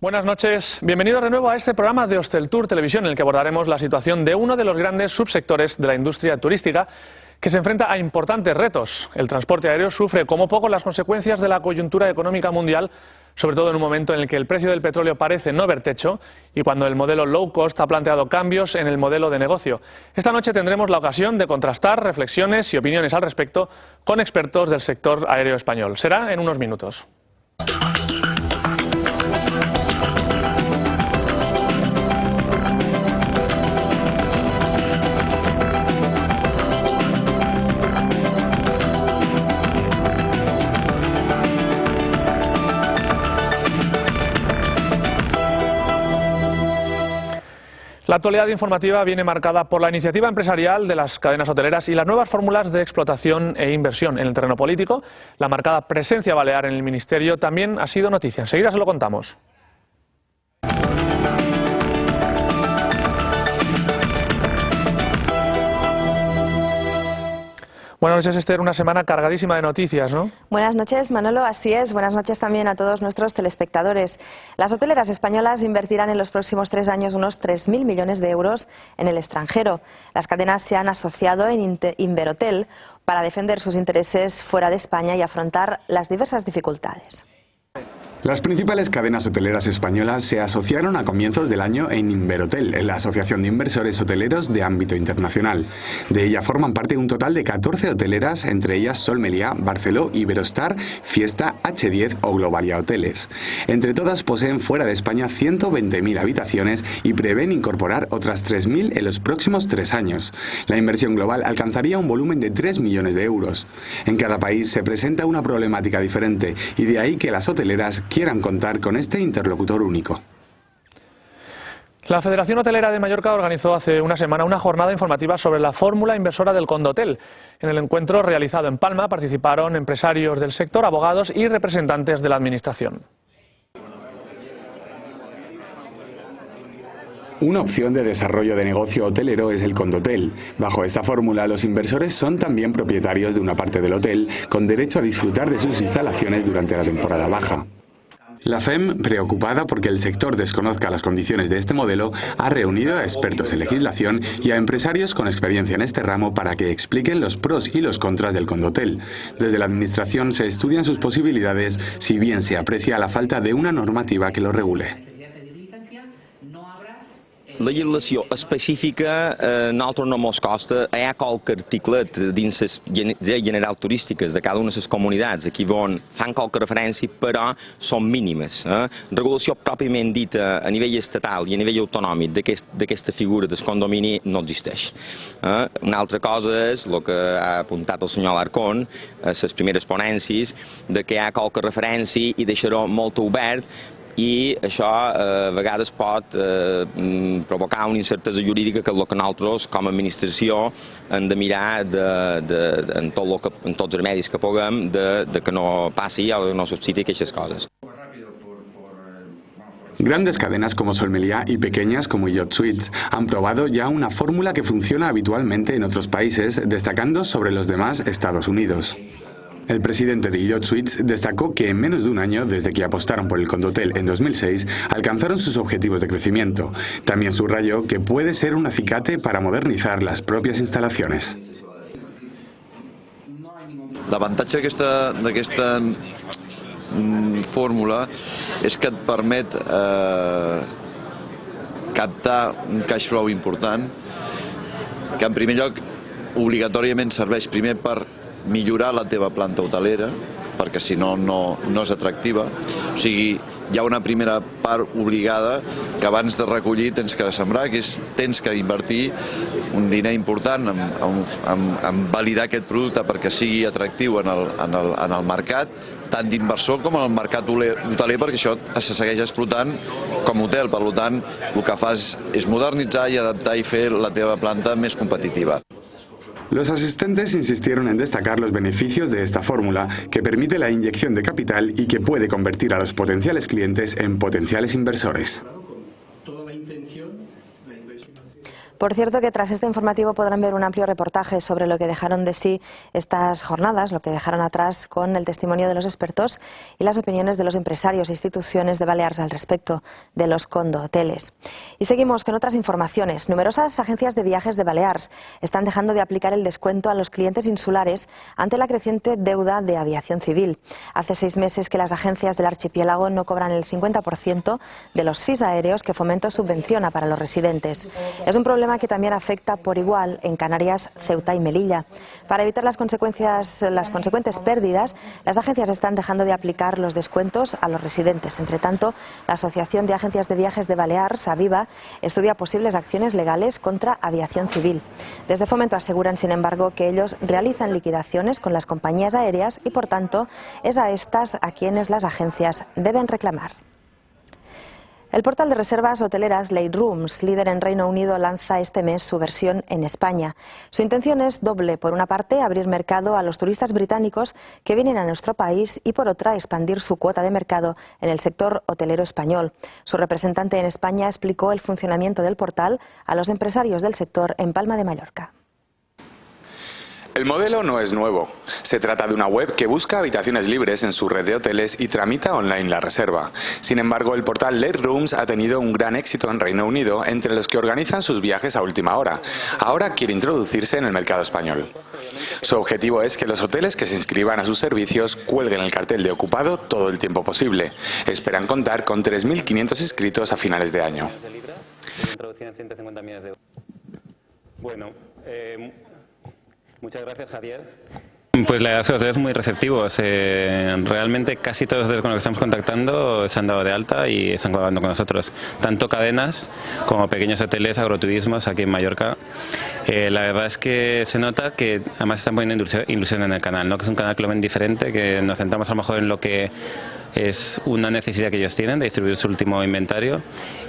Buenas noches, bienvenidos de nuevo a este programa de Hosteltour Televisión, en el que abordaremos la situación de uno de los grandes subsectores de la industria turística que se enfrenta a importantes retos. El transporte aéreo sufre como poco las consecuencias de la coyuntura económica mundial, sobre todo en un momento en el que el precio del petróleo parece no ver techo y cuando el modelo low cost ha planteado cambios en el modelo de negocio. Esta noche tendremos la ocasión de contrastar reflexiones y opiniones al respecto con expertos del sector aéreo español. Será en unos minutos. La actualidad informativa viene marcada por la iniciativa empresarial de las cadenas hoteleras y las nuevas fórmulas de explotación e inversión. En el terreno político, la marcada presencia balear en el Ministerio también ha sido noticia. Enseguida se lo contamos. Buenas noches, Esther. Una semana cargadísima de noticias, ¿no? Buenas noches, Manolo. Así es. Buenas noches también a todos nuestros telespectadores. Las hoteleras españolas invertirán en los próximos 3 años unos 3.000 millones de euros en el extranjero. Las cadenas se han asociado en Inverhotel para defender sus intereses fuera de España y afrontar las diversas dificultades. Las principales cadenas hoteleras españolas se asociaron a comienzos del año en Inverhotel, la Asociación de Inversores Hoteleros de ámbito internacional. De ella forman parte un total de 14 hoteleras, entre ellas Sol Meliá, Barceló, Iberostar, Fiesta, H10 o Globalia Hoteles. Entre todas poseen fuera de España 120.000 habitaciones y prevén incorporar otras 3.000 en los próximos 3 años. La inversión global alcanzaría un volumen de 3 millones de euros. En cada país se presenta una problemática diferente y de ahí que las hoteleras quieran contar con este interlocutor único. La Federación Hotelera de Mallorca organizó hace una semana una jornada informativa sobre la fórmula inversora del Condotel. En el encuentro realizado en Palma participaron empresarios del sector, abogados y representantes de la Administración. Una opción de desarrollo de negocio hotelero es el Condotel. Bajo esta fórmula, los inversores son también propietarios de una parte del hotel, con derecho a disfrutar de sus instalaciones durante la temporada baja. La FEM, preocupada porque el sector desconozca las condiciones de este modelo, ha reunido a expertos en legislación y a empresarios con experiencia en este ramo para que expliquen los pros y los contras del Condotel. Desde la Administración se estudian sus posibilidades, si bien se aprecia la falta de una normativa que lo regule. Legislació específica nosaltres no mos costa. Hi ha qualque articlet dins les lleis generals turístiques de cada una de les comunitats aquí on fan qualque referència, però són mínimes. Regulació pròpiament dita a nivell estatal i a nivell autonòmic d'aquesta figura del condomini no existeix. Una altra cosa és el que ha apuntat el senyor Alarcón a les primeres ponències, de que hi ha qualque referència i deixar-ho molt obert, i això a vegades pot provocar una incertesa jurídica, que és el que nosaltres com a administració hem de mirar en tots els medis que puguem de que no passi o no susciti aquestes coses. Grandes cadenas como Sol Meliá y pequeñas como Yacht Suites han probado ya una fórmula que funciona habitualmente en otros países, destacando sobre los demás Estados Unidos. El presidente de Yacht Suites destacó que en menos de un año, desde que apostaron por el Condotel en 2006, alcanzaron sus objetivos de crecimiento. También subrayó que puede ser un acicate para modernizar las propias instalaciones. L'avantatge d'aquesta fórmula és que et permet captar un cash flow important, que en primer lloc obligatòriament serveix primer per millorar la teva planta hotelera, perquè si no, no és atractiva. O sigui, hi ha una primera part obligada que abans de recollir tens que sembrar, que és tens que invertir un diner important en validar aquest producte perquè sigui atractiu en el mercat, tant d'inversor com en el mercat hoteler, perquè això se segueix explotant com a hotel. Per tant, el que fas és modernitzar i adaptar i fer la teva planta més competitiva. Los asistentes insistieron en destacar los beneficios de esta fórmula, que permite la inyección de capital y que puede convertir a los potenciales clientes en potenciales inversores. Por cierto que tras este informativo podrán ver un amplio reportaje sobre lo que dejaron de sí estas jornadas, lo que dejaron atrás, con el testimonio de los expertos y las opiniones de los empresarios e instituciones de Baleares al respecto de los condohoteles. Y seguimos con otras informaciones. Numerosas agencias de viajes de Baleares están dejando de aplicar el descuento a los clientes insulares ante la creciente deuda de aviación civil. Hace 6 meses que las agencias del archipiélago no cobran el 50% de los fees aéreos que Fomento subvenciona para los residentes. Es un problema que también afecta por igual en Canarias, Ceuta y Melilla. Para evitar las consecuentes pérdidas, las agencias están dejando de aplicar los descuentos a los residentes. Entre tanto, la Asociación de Agencias de Viajes de Baleares, AVIVA, estudia posibles acciones legales contra aviación civil. Desde Fomento aseguran, sin embargo, que ellos realizan liquidaciones con las compañías aéreas y, por tanto, es a estas a quienes las agencias deben reclamar. El portal de reservas hoteleras Late Rooms, líder en Reino Unido, lanza este mes su versión en España. Su intención es doble: por una parte, abrir mercado a los turistas británicos que vienen a nuestro país y, por otra, expandir su cuota de mercado en el sector hotelero español. Su representante en España explicó el funcionamiento del portal a los empresarios del sector en Palma de Mallorca. El modelo no es nuevo. Se trata de una web que busca habitaciones libres en su red de hoteles y tramita online la reserva. Sin embargo, el portal Late Rooms ha tenido un gran éxito en Reino Unido entre los que organizan sus viajes a última hora. Ahora quiere introducirse en el mercado español. Su objetivo es que los hoteles que se inscriban a sus servicios cuelguen el cartel de ocupado todo el tiempo posible. Esperan contar con 3.500 inscritos a finales de año. Muchas gracias, Javier. Pues la verdad es que los muy receptivos. Realmente casi todos los con los que estamos contactando se han dado de alta y están colaborando con nosotros. Tanto cadenas como pequeños hoteles, agroturismos aquí en Mallorca. La verdad es que se nota que además están poniendo ilusión en el canal, ¿no? Que es un canal que lo ven diferente, que nos centramos a lo mejor en lo que es una necesidad que ellos tienen de distribuir su último inventario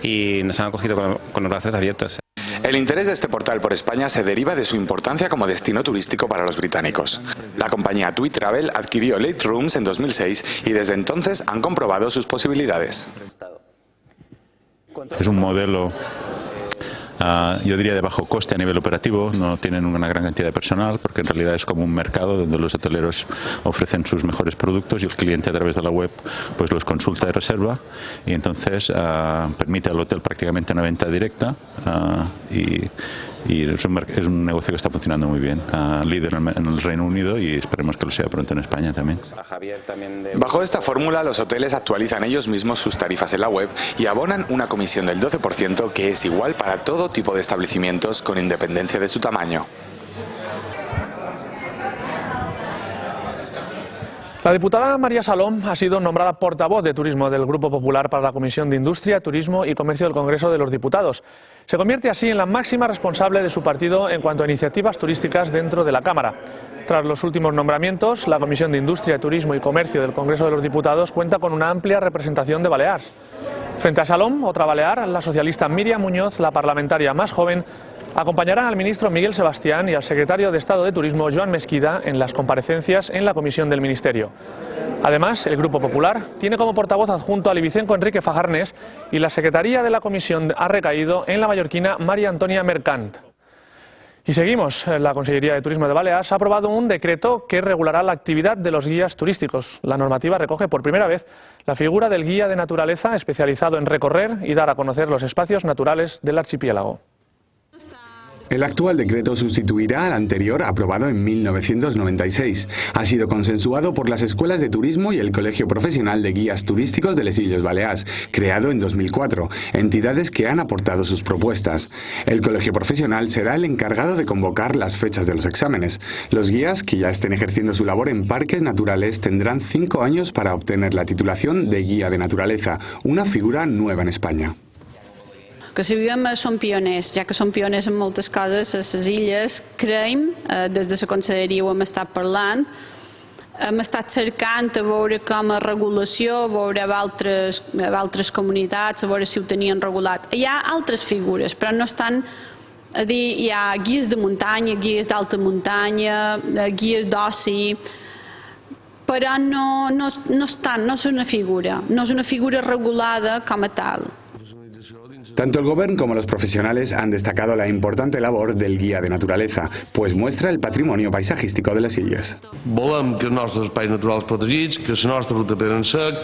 y nos han acogido con los brazos abiertos. El interés de este portal por España se deriva de su importancia como destino turístico para los británicos. La compañía TUI Travel adquirió Late Rooms en 2006 y desde entonces han comprobado sus posibilidades. Es un modelo, yo diría, de bajo coste a nivel operativo. No tienen una gran cantidad de personal porque en realidad es como un mercado donde los hoteleros ofrecen sus mejores productos y el cliente a través de la web pues los consulta y reserva, y entonces permite al hotel prácticamente una venta directa y es un negocio que está funcionando muy bien, líder en el Reino Unido y esperemos que lo sea pronto en España también. Bajo esta fórmula, los hoteles actualizan ellos mismos sus tarifas en la web y abonan una comisión del 12% que es igual para todo tipo de establecimientos con independencia de su tamaño. La diputada María Salom ha sido nombrada portavoz de Turismo del Grupo Popular para la Comisión de Industria, Turismo y Comercio del Congreso de los Diputados. Se convierte así en la máxima responsable de su partido en cuanto a iniciativas turísticas dentro de la Cámara. Tras los últimos nombramientos, la Comisión de Industria, Turismo y Comercio del Congreso de los Diputados cuenta con una amplia representación de Baleares. Frente a Salom, otra balear, la socialista Míriam Muñoz, la parlamentaria más joven, acompañarán al ministro Miguel Sebastián y al secretario de Estado de Turismo, Joan Mesquida, en las comparecencias en la comisión del Ministerio. Además, el Grupo Popular tiene como portavoz adjunto a Livicenco Enrique Fajarnés y la secretaría de la comisión ha recaído en la mallorquina María Antonia Mercant. Y seguimos. La Consellería de Turismo de Baleares ha aprobado un decreto que regulará la actividad de los guías turísticos. La normativa recoge por primera vez la figura del guía de naturaleza especializado en recorrer y dar a conocer los espacios naturales del archipiélago. El actual decreto sustituirá al anterior aprobado en 1996. Ha sido consensuado por las escuelas de turismo y el Colegio Profesional de Guías Turísticos de les Illes Balears, creado en 2004, entidades que han aportado sus propuestas. El Colegio Profesional será el encargado de convocar las fechas de los exámenes. Los guías que ya estén ejerciendo su labor en parques naturales tendrán 5 años para obtener la titulación de guía de naturaleza, una figura nueva en España. Que si som pioners, ja que som pioners en moltes coses a les illes, creiem, des de la conselleria ho hem estat parlant, hem estat cercant a veure com a regulació, a veure altres comunitats, a veure si ho tenien regulat. Hi ha altres figures, però no estan a dir, hi ha guies de muntanya, guies d'alta muntanya, guies d'oci, però no és una figura regulada com a tal. Tanto el Gobierno como los profesionales han destacado la importante labor del guía de naturaleza, pues muestra el patrimonio paisajístico de les illes. Volem que els nostres espais naturals protegits, que la nostra ruta Pedra en Sec,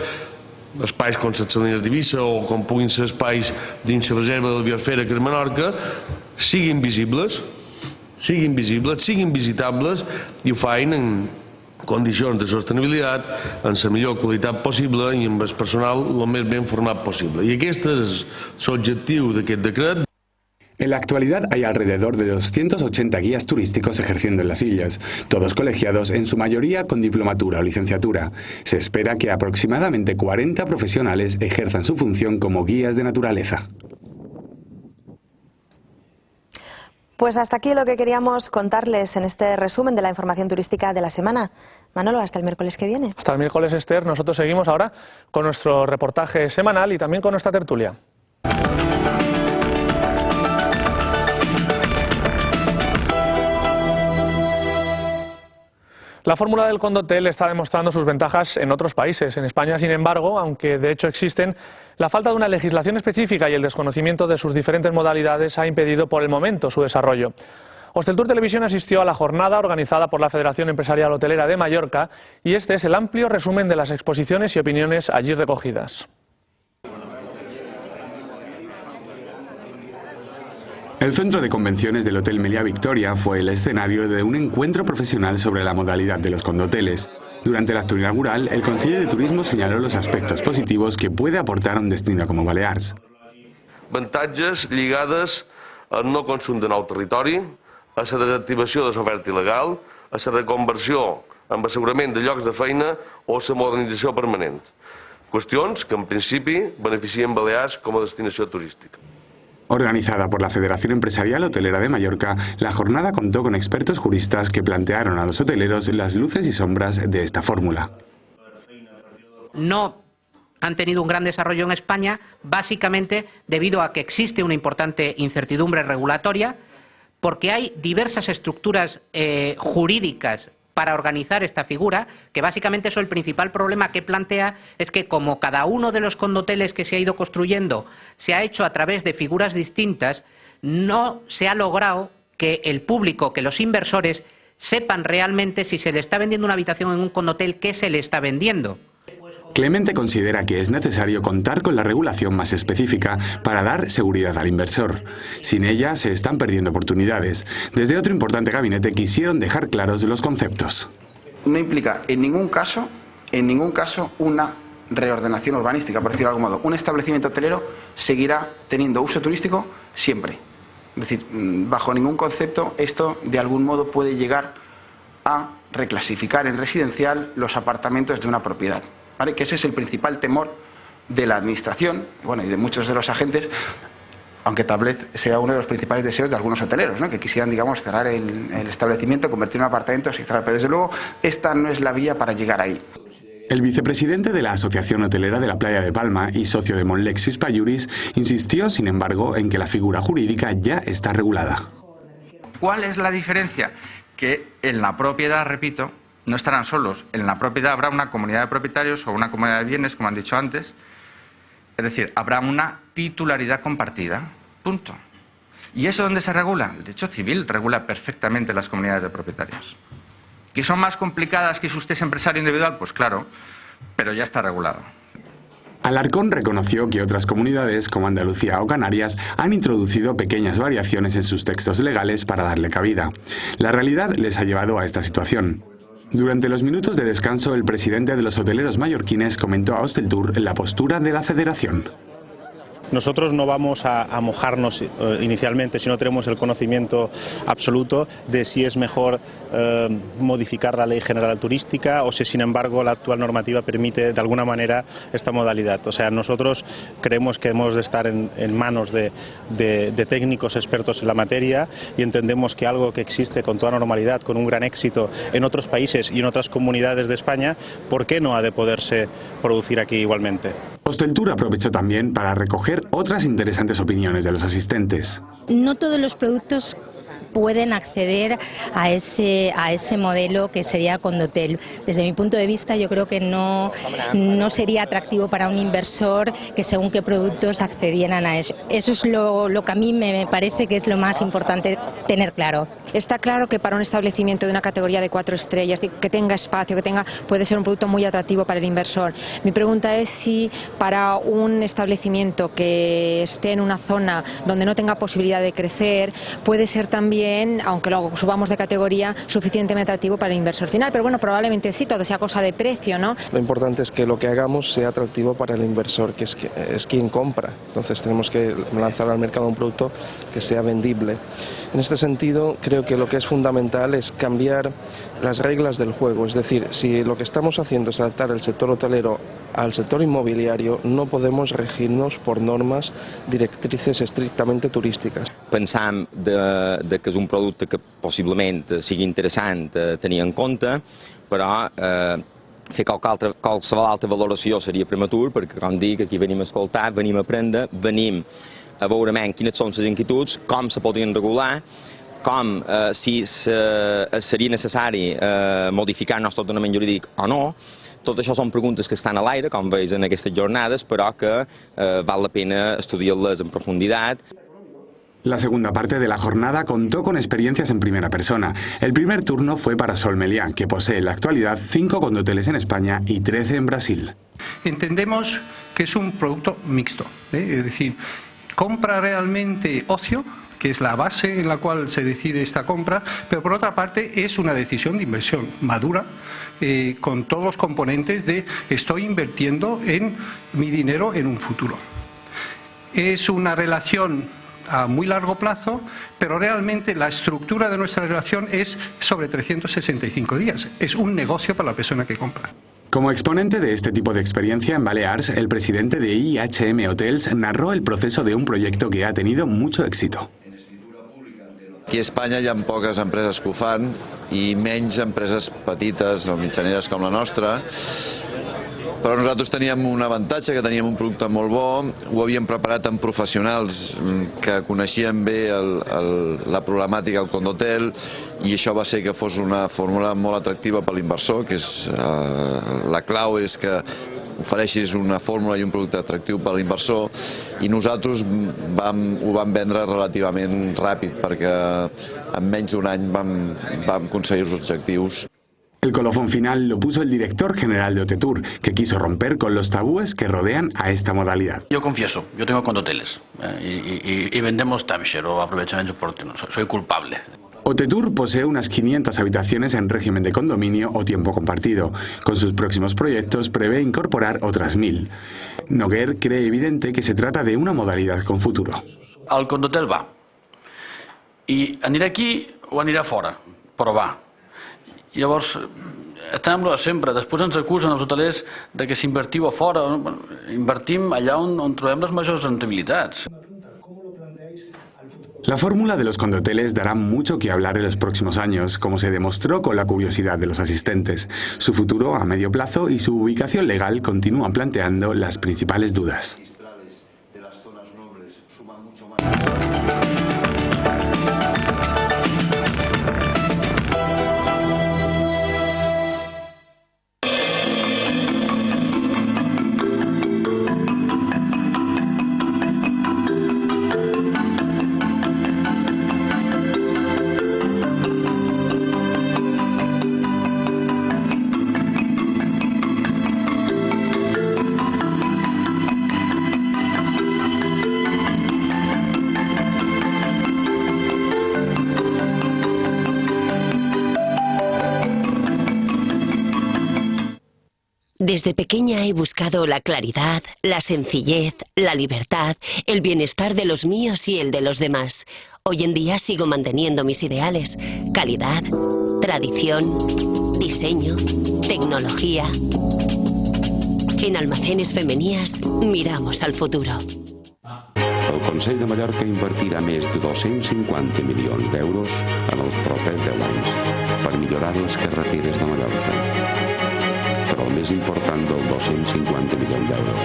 espais com les Salines d'Eivissa o com puguin ser espais dins la reserva de la biosfera que és Menorca, siguin visibles, siguin visitables i ho facin en condicions de sostenibilitat, en la millor qualitat possible i amb el personal el més ben format possible. I aquest és l'objectiu d'aquest decret. En la actualidad hay alrededor de 280 guías turísticos ejerciendo en las islas, todos colegiados en su mayoría con diplomatura o licenciatura. Se espera que aproximadamente 40 profesionales ejerzan su función como guías de naturaleza. Pues hasta aquí lo que queríamos contarles en este resumen de la información turística de la semana. Manolo, hasta el miércoles que viene. Hasta el miércoles, Esther. Nosotros seguimos ahora con nuestro reportaje semanal y también con nuestra tertulia. La fórmula del condotel está demostrando sus ventajas en otros países. En España, sin embargo, aunque de hecho existen, la falta de una legislación específica y el desconocimiento de sus diferentes modalidades ha impedido por el momento su desarrollo. Hosteltour Televisión asistió a la jornada organizada por la Federación Empresarial Hotelera de Mallorca y este es el amplio resumen de las exposiciones y opiniones allí recogidas. El centro de convenciones del Hotel Meliá Victoria fue el escenario de un encuentro profesional sobre la modalidad de los condoteles. Durante el acto inaugural, el Conseller de Turismo señaló los aspectos positivos que puede aportar a un destino como Balears. Avantatges lligades al no consum de nou territori, a la desactivació de l'oferta il·legal, a la reconversió amb assegurament de llocs de feina o la modernització permanent. Qüestions que en principi beneficien Balears com a destinació turística. Organizada por la Federación Empresarial Hotelera de Mallorca, la jornada contó con expertos juristas que plantearon a los hoteleros las luces y sombras de esta fórmula. No han tenido un gran desarrollo en España, básicamente debido a que existe una importante incertidumbre regulatoria, porque hay diversas estructuras jurídicas para organizar esta figura, que básicamente eso el principal problema que plantea es que como cada uno de los condoteles que se ha ido construyendo se ha hecho a través de figuras distintas, no se ha logrado que el público, que los inversores sepan realmente si se le está vendiendo una habitación en un condotel, qué se le está vendiendo. Clemente considera que es necesario contar con la regulación más específica para dar seguridad al inversor. Sin ella se están perdiendo oportunidades. Desde otro importante gabinete quisieron dejar claros los conceptos. No implica en ningún caso una reordenación urbanística, por decirlo de algún modo. Un establecimiento hotelero seguirá teniendo uso turístico siempre. Es decir, bajo ningún concepto esto de algún modo puede llegar a reclasificar en residencial los apartamentos de una propiedad. ¿Vale? Que ese es el principal temor de la administración, bueno, y de muchos de los agentes, aunque tal vez sea uno de los principales deseos de algunos hoteleros, ¿no? Que quisieran, digamos, cerrar el establecimiento, convertirlo en apartamentos y cerrar. Pero desde luego, esta no es la vía para llegar ahí. El vicepresidente de la Asociación Hotelera de la Playa de Palma y socio de Monlexis Payuris insistió, sin embargo, en que la figura jurídica ya está regulada. ¿Cuál es la diferencia? Que en la propiedad, repito, no estarán solos. En la propiedad habrá una comunidad de propietarios o una comunidad de bienes, como han dicho antes. Es decir, habrá una titularidad compartida. Punto. ¿Y eso dónde se regula? El derecho civil regula perfectamente las comunidades de propietarios. ¿Que son más complicadas que si usted es empresario individual? Pues claro, pero ya está regulado. Alarcón reconoció que otras comunidades, como Andalucía o Canarias, han introducido pequeñas variaciones en sus textos legales para darle cabida. La realidad les ha llevado a esta situación. Durante los minutos de descanso, el presidente de los hoteleros mallorquines comentó a Hosteltour la postura de la federación. Nosotros no vamos a mojarnos inicialmente si no tenemos el conocimiento absoluto de si es mejor modificar la Ley General Turística o si, sin embargo, la actual normativa permite de alguna manera esta modalidad. O sea, nosotros creemos que hemos de estar en manos de técnicos expertos en la materia y entendemos que algo que existe con toda normalidad, con un gran éxito en otros países y en otras comunidades de España, ¿por qué no ha de poderse producir aquí igualmente? Hosteltour aprovechó también para recoger otras interesantes opiniones de los asistentes. No todos los productos pueden acceder a ese modelo que sería Condotel. Desde mi punto de vista, yo creo que no sería atractivo para un inversor que según qué productos accedieran a eso. Eso es lo que a mí me parece que es lo más importante tener claro. Está claro que para un establecimiento de una categoría de 4 estrellas, que tenga espacio, puede ser un producto muy atractivo para el inversor. Mi pregunta es si para un establecimiento que esté en una zona donde no tenga posibilidad de crecer, puede ser también, aunque lo subamos de categoría, suficientemente atractivo para el inversor final. Pero bueno, probablemente sí, todo sea cosa de precio, ¿no? Lo importante es que lo que hagamos sea atractivo para el inversor, que es quien compra. Entonces tenemos que lanzar al mercado un producto que sea vendible. En este sentido, creo que lo que es fundamental es cambiar las reglas del juego. Es decir, si lo que estamos haciendo es adaptar el sector hotelero al sector inmobiliario, no podemos regirnos por normes directrices estrictament turístiques. Pensam que és un producte que possiblement sigui interessant tenir en compte, però fer qualsevol altra valoració seria prematur, perquè, com dic, aquí venim a escoltar, venim a aprendre, venim a veure quines són les inquietuds, com se podrien regular, com si seria necessari modificar el nostre ordenament jurídic o no. Tot això són preguntes que estan a l'aire, com veus en aquestes jornades, però que val la pena estudiar-les en profunditat. La segunda parte de la jornada contó con experiencias en primera persona. El primer turno fue para Sol Meliá, que posee en la actualidad 5 condoteles en España y 13 en Brasil. Entendemos que es un producto mixto, es decir, compra realmente ocio, que es la base en la cual se decide esta compra, pero por otra parte es una decisión de inversión madura, con todos los componentes de estoy invirtiendo en mi dinero en un futuro. Es una relación a muy largo plazo, pero realmente la estructura de nuestra relación es sobre 365 días. Es un negocio para la persona que compra. Como exponente de este tipo de experiencia en Balears, el presidente de IHM Hotels narró el proceso de un proyecto que ha tenido mucho éxito. Aquí a Espanya hi ha poques empreses que ho fan i menys empreses petites o mitjaneres com la nostra, però nosaltres teníem un avantatge, que teníem un producte molt bo, ho havíem preparat amb professionals que coneixien bé la problemàtica del Condotel i això va ser que fos una fórmula molt atractiva per l'inversor, que és la clau és que ofereixis una fórmula i un producte atractiu per a l'inversor, i nosaltres ho vam vendre relativament ràpid perquè en menys d'un any vam aconseguir els objectius. El colofón final lo puso el director general de Otetur, que quiso romper con los tabúes que rodean a esta modalidad. Yo confieso, yo tengo condoteles y vendemos timeshare o aprovechamiento oportuno, soy culpable. Otetur posee unas 500 habitaciones en régimen de condominio o tiempo compartido. Con sus próximos proyectos prevé incorporar otras 1000. Noguer cree evidente que se trata de una modalidad con futuro. El condotel va. I anirà aquí o anirà fora, però va. Llavors, estem amb lo de sempre. Després ens acusen els hotelers de que s'invertiu a fora. Invertim allà on trobem les majors rentabilitats. La fórmula de los condoteles dará mucho que hablar en los próximos años, como se demostró con la curiosidad de los asistentes. Su futuro a medio plazo y su ubicación legal continúan planteando las principales dudas. Desde pequeña he buscado la claridad, la sencillez, la libertad, el bienestar de los míos y el de los demás. Hoy en día sigo manteniendo mis ideales: calidad, tradición, diseño, tecnología. En Almacenes Femenías miramos al futuro. El Consell de Mallorca invertirà més de 250 milions d'euros en els propers 10 anys per millorar les carreteres de Mallorca. Però el més important dels 250 milions d'euros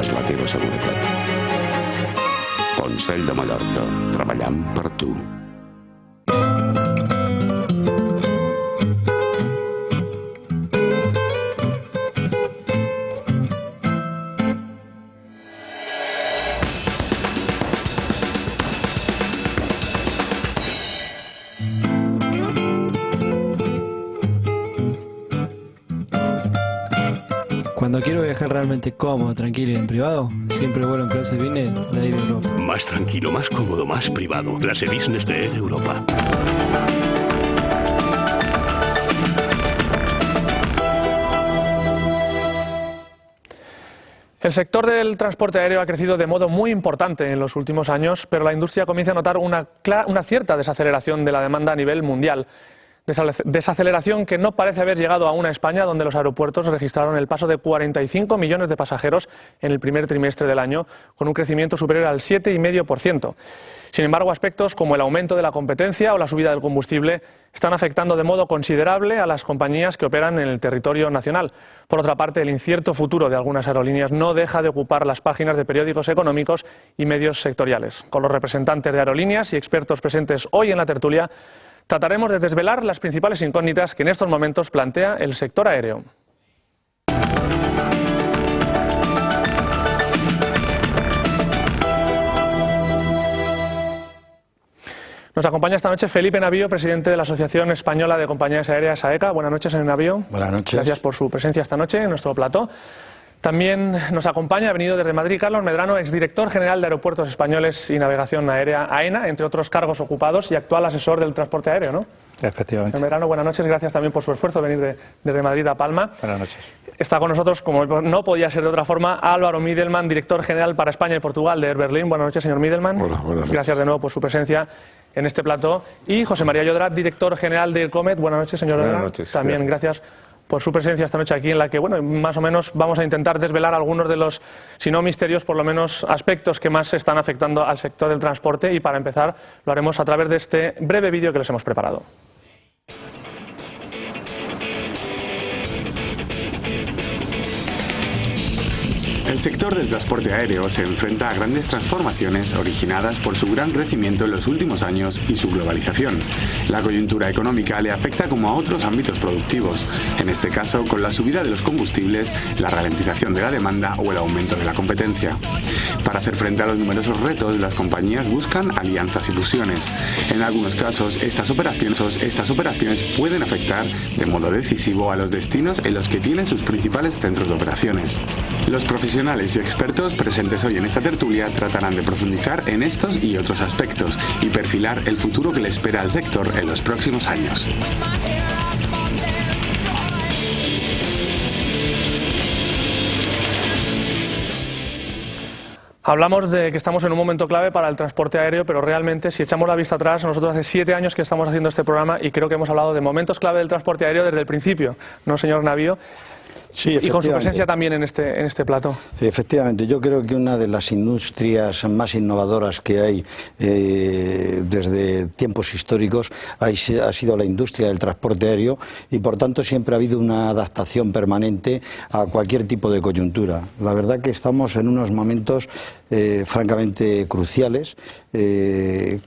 és la teva seguretat. Consell de Mallorca, treballant per tu. Cuando quiero viajar realmente cómodo, tranquilo y en privado, siempre vuelo en clase business de Air Europa. Más tranquilo, más cómodo, más privado. Clase business de Air Europa. El sector del transporte aéreo ha crecido de modo muy importante en los últimos años, pero la industria comienza a notar una cierta desaceleración de la demanda a nivel mundial. Desaceleración que no parece haber llegado aún a España, donde los aeropuertos registraron el paso de 45 millones de pasajeros en el primer trimestre del año, con un crecimiento superior al 7,5%. Sin embargo, aspectos como el aumento de la competencia o la subida del combustible están afectando de modo considerable a las compañías que operan en el territorio nacional. Por otra parte, el incierto futuro de algunas aerolíneas no deja de ocupar las páginas de periódicos económicos y medios sectoriales. Con los representantes de aerolíneas y expertos presentes hoy en la tertulia, trataremos de desvelar las principales incógnitas que en estos momentos plantea el sector aéreo. Nos acompaña esta noche Felipe Navío, presidente de la Asociación Española de Compañías Aéreas, AECA. Buenas noches, señor Navío. Buenas noches. Gracias por su presencia esta noche en nuestro plató. También nos acompaña, ha venido desde Madrid, Carlos Medrano, exdirector general de Aeropuertos Españoles y Navegación Aérea, AENA, entre otros cargos ocupados, y actual asesor del transporte aéreo, ¿no? Efectivamente. Señor Medrano, buenas noches, gracias también por su esfuerzo de venir desde Madrid a Palma. Buenas noches. Está con nosotros, como no podía ser de otra forma, Álvaro Midelman, director general para España y Portugal de Air Berlin. Buenas noches, señor Midelman. Hola, buenas noches. Gracias de nuevo por su presencia en este plató. Y José María Llodrat, director general de Comet. Buenas noches, señor Llodrat. Buenas noches. También gracias por su presencia esta noche aquí, en la que, bueno, más o menos vamos a intentar desvelar algunos de los, si no misterios, por lo menos aspectos que más están afectando al sector del transporte. Y para empezar, lo haremos a través de este breve vídeo que les hemos preparado. El sector del transporte aéreo se enfrenta a grandes transformaciones originadas por su gran crecimiento en los últimos años y su globalización. La coyuntura económica le afecta como a otros ámbitos productivos, en este caso con la subida de los combustibles, la ralentización de la demanda o el aumento de la competencia. Para hacer frente a los numerosos retos, las compañías buscan alianzas y fusiones. En algunos casos, estas operaciones pueden afectar de modo decisivo a los destinos en los que tienen sus principales centros de operaciones. Los profesionales y expertos presentes hoy en esta tertulia tratarán de profundizar en estos y otros aspectos y perfilar el futuro que le espera al sector en los próximos años. Hablamos de que estamos en un momento clave para el transporte aéreo, pero realmente, si echamos la vista atrás, nosotros hace 7 años que estamos haciendo este programa y creo que hemos hablado de momentos clave del transporte aéreo desde el principio, ¿no, señor Navío? Sí, y con su presencia también en este plató. Sí, efectivamente, yo creo que una de las industrias más innovadoras que hay desde tiempos históricos ha sido la industria del transporte aéreo y por tanto siempre ha habido una adaptación permanente a cualquier tipo de coyuntura. La verdad que estamos en unos momentos francamente cruciales,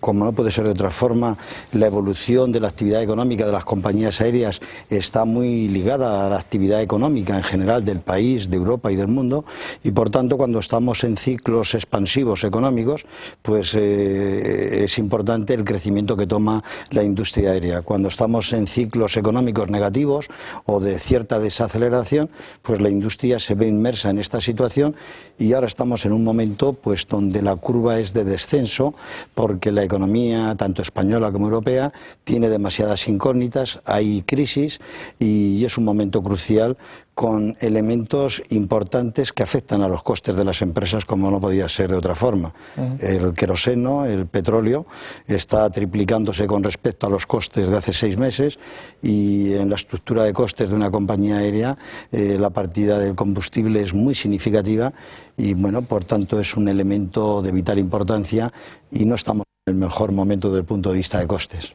como no puede ser de otra forma, la evolución de la actividad económica de las compañías aéreas está muy ligada a la actividad económica en general del país, de Europa y del mundo, y por tanto cuando estamos en ciclos expansivos económicos, pues es importante el crecimiento que toma la industria aérea. Cuando estamos en ciclos económicos negativos o de cierta desaceleración, pues la industria se ve inmersa en esta situación y ahora estamos en un momento pues donde la curva es de descenso porque la economía tanto española como europea tiene demasiadas incógnitas, hay crisis y es un momento crucial con elementos importantes que afectan a los costes de las empresas como no podía ser de otra forma. El queroseno, el petróleo, está triplicándose con respecto a los costes de hace 6 meses y en la estructura de costes de una compañía aérea la partida del combustible es muy significativa y bueno, por tanto es un elemento de vital importancia y no estamos en el mejor momento desde el punto de vista de costes.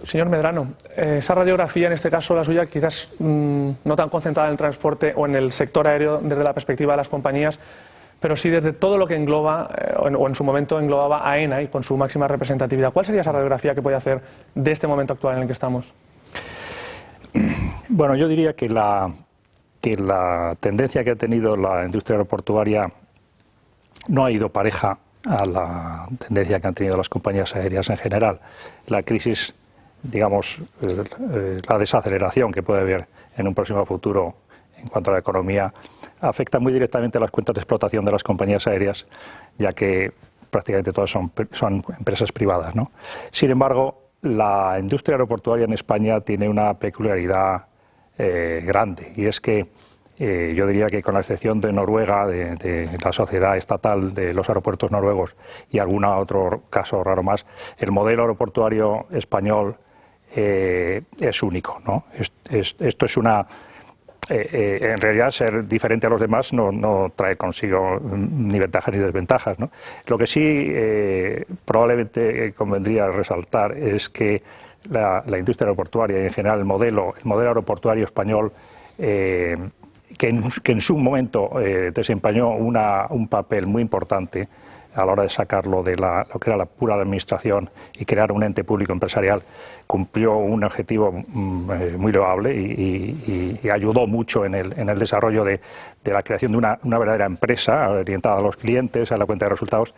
Señor Medrano, esa radiografía, en este caso la suya, quizás no tan concentrada en el transporte o en el sector aéreo desde la perspectiva de las compañías, pero sí desde todo lo que engloba, o en su momento englobaba AENA y con su máxima representatividad. ¿Cuál sería esa radiografía que puede hacer de este momento actual en el que estamos? Bueno, yo diría que la tendencia que ha tenido la industria aeroportuaria no ha ido pareja a la tendencia que han tenido las compañías aéreas en general. La crisis, digamos, la desaceleración que puede haber en un próximo futuro en cuanto a la economía, afecta muy directamente a las cuentas de explotación de las compañías aéreas, ya que prácticamente todas son empresas privadas, ¿no? Sin embargo, la industria aeroportuaria en España tiene una peculiaridad grande, y es que yo diría que, con la excepción de Noruega, de la sociedad estatal de los aeropuertos noruegos y algún otro caso raro más, el modelo aeroportuario español es único, ¿no? Esto es una... en realidad, ser diferente a los demás no trae consigo ni ventajas ni desventajas, ¿no? Lo que sí probablemente convendría resaltar es que la industria aeroportuaria y, en general, el modelo aeroportuario español, que en su momento desempeñó un papel muy importante a la hora de sacarlo de lo que era la pura administración y crear un ente público empresarial, cumplió un objetivo muy loable y ayudó mucho en el desarrollo de la creación de una verdadera empresa orientada a los clientes, a la cuenta de resultados.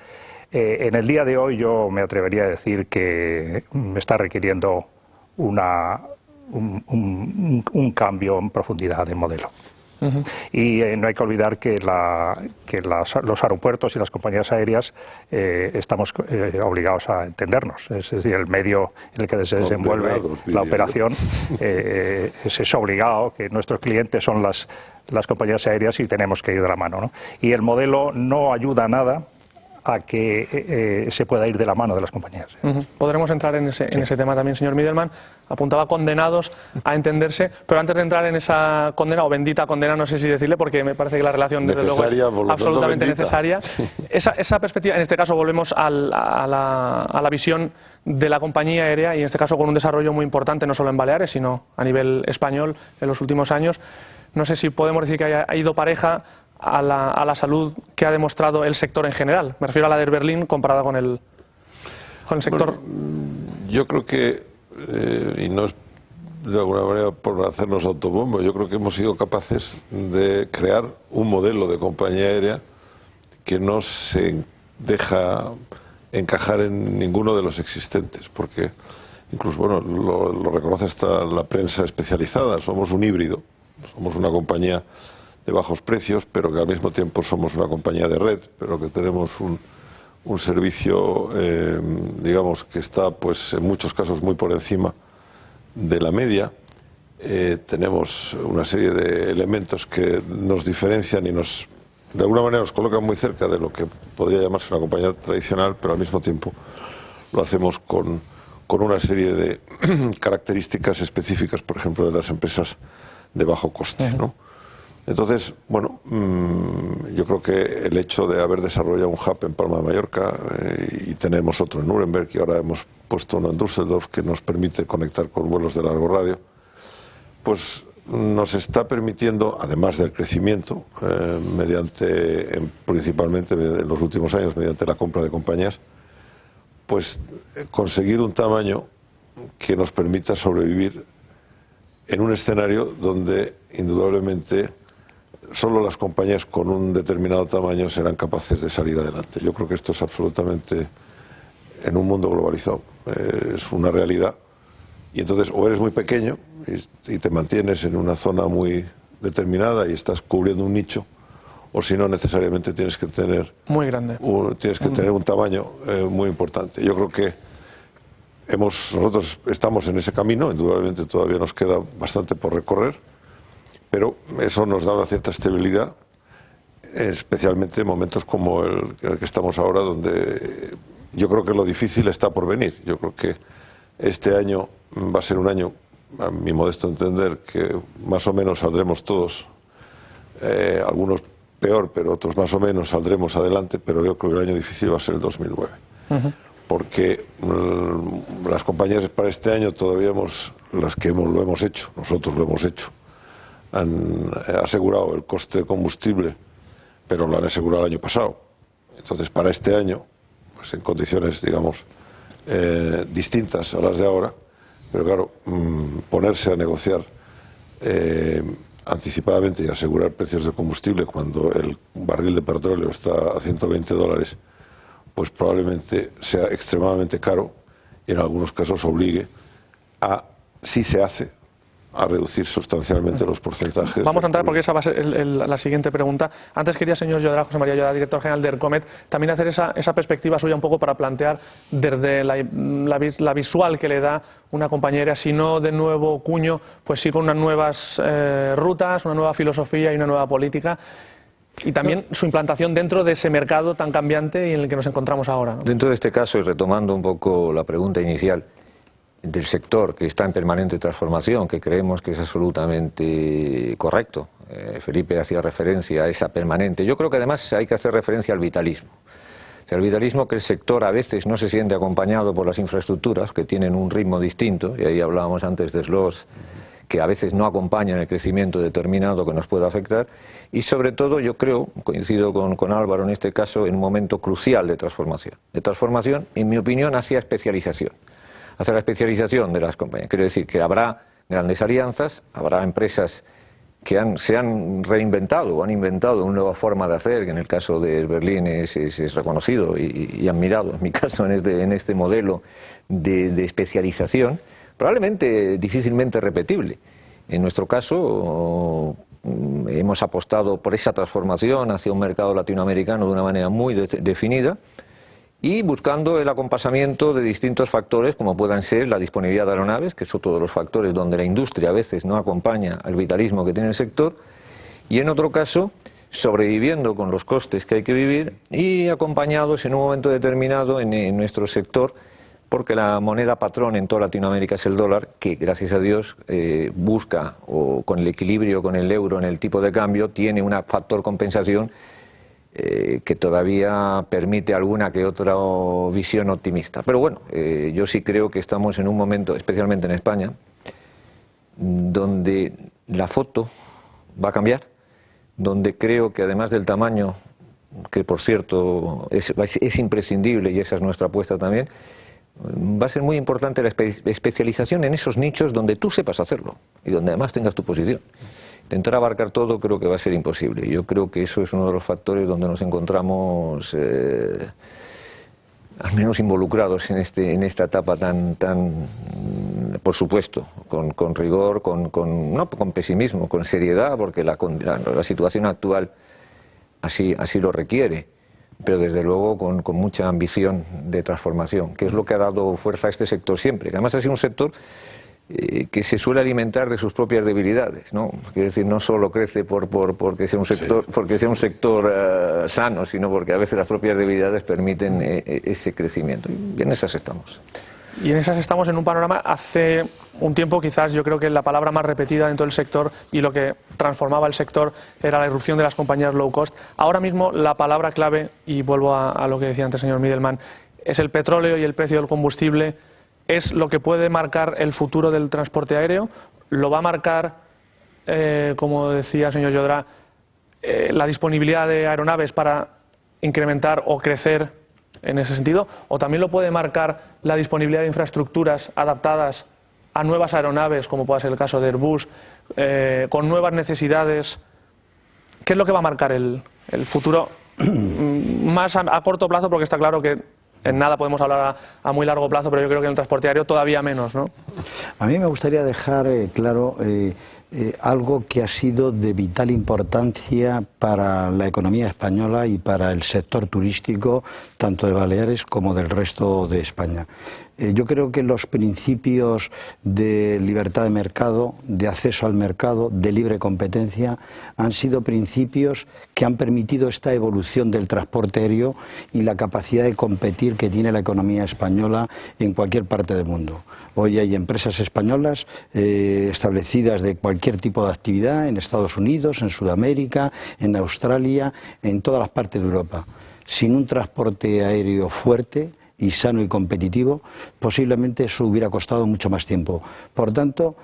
En el día de hoy yo me atrevería a decir que está requiriendo un cambio en profundidad de modelo. Y no hay que olvidar que los aeropuertos y las compañías aéreas estamos obligados a entendernos. Es decir, el medio en el que se desenvuelve la operación es obligado, que nuestros clientes son las compañías aéreas y tenemos que ir de la mano, ¿no? Y el modelo no ayuda nada a que se pueda ir de la mano de las compañías. Podremos entrar en ese tema también, señor Middelmann. Apuntaba condenados a entenderse, pero antes de entrar en esa condena, o bendita condena, no sé si decirle, porque me parece que la relación, desde luego, es absolutamente necesaria. Esa perspectiva, en este caso volvemos a la visión de la compañía aérea, y en este caso con un desarrollo muy importante, no solo en Baleares, sino a nivel español en los últimos años. No sé si podemos decir que ha ido pareja a la salud que ha demostrado el sector en general. Me refiero a la de Air Berlin comparada con el sector. Bueno, yo creo que, y no es de alguna manera por hacernos autobombo, yo creo que hemos sido capaces de crear un modelo de compañía aérea que no se deja encajar en ninguno de los existentes, porque incluso, bueno, lo reconoce hasta la prensa especializada. Somos un híbrido, somos una compañía de bajos precios, pero que al mismo tiempo somos una compañía de red, pero que tenemos un servicio, digamos, que está, pues, en muchos casos muy por encima de la media. Tenemos una serie de elementos que nos diferencian y de alguna manera nos colocan muy cerca de lo que podría llamarse una compañía tradicional, pero al mismo tiempo lo hacemos con una serie de características específicas, por ejemplo, de las empresas de bajo coste, ¿no? Entonces, bueno, yo creo que el hecho de haber desarrollado un hub en Palma de Mallorca y tenemos otro en Nuremberg, y ahora hemos puesto uno en Düsseldorf que nos permite conectar con vuelos de largo radio, pues nos está permitiendo, además del crecimiento, principalmente en los últimos años, mediante la compra de compañías, pues conseguir un tamaño que nos permita sobrevivir en un escenario donde indudablemente solo las compañías con un determinado tamaño serán capaces de salir adelante. Yo creo que esto es absolutamente, en un mundo globalizado, es una realidad. Y entonces, o eres muy pequeño y te mantienes en una zona muy determinada y estás cubriendo un nicho, o si no, necesariamente tienes que tener muy grande. Tener un tamaño muy importante. Yo creo que nosotros estamos en ese camino, indudablemente todavía nos queda bastante por recorrer, pero eso nos da una cierta estabilidad, especialmente en momentos como el que estamos ahora, donde yo creo que lo difícil está por venir. Yo creo que este año va a ser un año, a mi modesto entender, que más o menos saldremos todos, algunos peor, pero otros más o menos saldremos adelante, pero yo creo que el año difícil va a ser el 2009. Porque las compañías para este año todavía lo hemos hecho, nosotros lo hemos hecho, han asegurado el coste de combustible, pero lo han asegurado el año pasado. Entonces, para este año, pues en condiciones, digamos, distintas a las de ahora, pero claro, ponerse a negociar anticipadamente y asegurar precios de combustible cuando el barril de petróleo está a $120, pues probablemente sea extremadamente caro y en algunos casos obligue a, si se hace, a reducir sustancialmente los porcentajes. Vamos a entrar porque esa va a ser la siguiente pregunta. Antes quería, señor Llodrá, José María Llodrá, director general de ERCOMET, también hacer esa perspectiva suya un poco para plantear desde la visual que le da una compañía aérea, si no de nuevo cuño, pues sí con unas nuevas rutas, una nueva filosofía y una nueva política. Y también su implantación dentro de ese mercado tan cambiante y en el que nos encontramos ahora, ¿no? Dentro de este caso, y retomando un poco la pregunta inicial, del sector que está en permanente transformación, que creemos que es absolutamente correcto. Felipe hacía referencia a esa permanente. Yo creo que además hay que hacer referencia al vitalismo. O sea, el vitalismo, que el sector a veces no se siente acompañado por las infraestructuras, que tienen un ritmo distinto, y ahí hablábamos antes de slots, que a veces no acompañan el crecimiento determinado que nos puede afectar, y sobre todo yo creo, coincido con Álvaro en este caso, en un momento crucial de transformación, en mi opinión, hacia especialización. Hacia la especialización de las compañías. Quiero decir que habrá grandes alianzas, habrá empresas que se han reinventado o han inventado una nueva forma de hacer, que en el caso de Berlín es reconocido y admirado, en mi caso, en este modelo de especialización, probablemente difícilmente repetible. En nuestro caso, hemos apostado por esa transformación hacia un mercado latinoamericano de una manera muy definida, y buscando el acompasamiento de distintos factores, como puedan ser la disponibilidad de aeronaves, que es otro de los factores donde la industria a veces no acompaña al vitalismo que tiene el sector, y en otro caso, sobreviviendo con los costes que hay que vivir y acompañados en un momento determinado en nuestro sector, porque la moneda patrón en toda Latinoamérica es el dólar, que gracias a Dios busca, o con el equilibrio con el euro en el tipo de cambio, tiene un factor compensación que todavía permite alguna que otra visión optimista. Pero bueno, yo sí creo que estamos en un momento, especialmente en España, donde la foto va a cambiar, donde creo que además del tamaño, que por cierto es imprescindible y esa es nuestra apuesta también, va a ser muy importante la especialización en esos nichos donde tú sepas hacerlo y donde además tengas tu posición. Intentar abarcar todo creo que va a ser imposible. Yo creo que eso es uno de los factores donde nos encontramos al menos involucrados en esta etapa tan por supuesto, con rigor, no con pesimismo, con seriedad, porque la situación actual así lo requiere, pero desde luego con mucha ambición de transformación, que es lo que ha dado fuerza a este sector siempre, que además ha sido un sector que se suele alimentar de sus propias debilidades, ¿no? Quiero decir, no solo crece porque sea un sector sano, sino porque a veces las propias debilidades permiten ese crecimiento. Y en esas estamos. Y en esas estamos en un panorama, hace un tiempo quizás yo creo que la palabra más repetida dentro del sector y lo que transformaba el sector era la irrupción de las compañías low cost. Ahora mismo la palabra clave, y vuelvo a lo que decía antes el señor Middelman, es el petróleo y el precio del combustible. ¿Es lo que puede marcar el futuro del transporte aéreo? ¿Lo va a marcar, como decía el señor Llodrá, la disponibilidad de aeronaves para incrementar o crecer en ese sentido? ¿O también lo puede marcar la disponibilidad de infraestructuras adaptadas a nuevas aeronaves, como pueda ser el caso de Airbus, con nuevas necesidades? ¿Qué es lo que va a marcar el futuro más a corto plazo? Porque está claro que en nada podemos hablar a muy largo plazo, pero yo creo que en el transporte aéreo todavía menos, ¿no? A mí me gustaría dejar claro algo que ha sido de vital importancia para la economía española y para el sector turístico, tanto de Baleares como del resto de España. Yo creo que los principios de libertad de mercado, de acceso al mercado, de libre competencia, han sido principios que han permitido esta evolución del transporte aéreo y la capacidad de competir que tiene la economía española en cualquier parte del mundo. Hoy hay empresas españolas establecidas de cualquier tipo de actividad en Estados Unidos, en Sudamérica, en Australia, en todas las partes de Europa. Sin un transporte aéreo fuerte y sano y competitivo, posiblemente eso hubiera costado mucho más tiempo. Por tanto,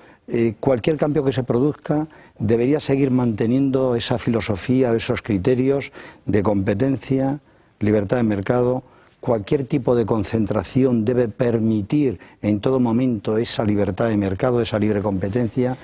cualquier cambio que se produzca debería seguir manteniendo esa filosofía, esos criterios de competencia, libertad de mercado. Cualquier tipo de concentración debe permitir en todo momento esa libertad de mercado, esa libre competencia.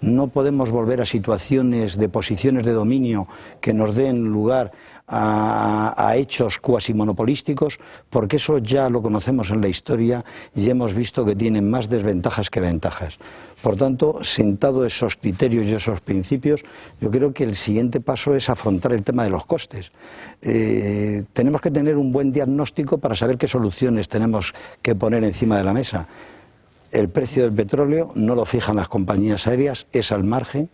no podemos volver a situaciones de posiciones de dominio que nos den lugar a hechos cuasi monopolísticos, porque eso ya lo conocemos en la historia y hemos visto que tienen más desventajas que ventajas. Por tanto, sentado esos criterios y esos principios, yo creo que el siguiente paso es afrontar el tema de los costes. Tenemos que tener un buen diagnóstico para saber qué soluciones tenemos que poner encima de la mesa. El precio del petróleo no lo fijan las compañías aéreas, es al margen.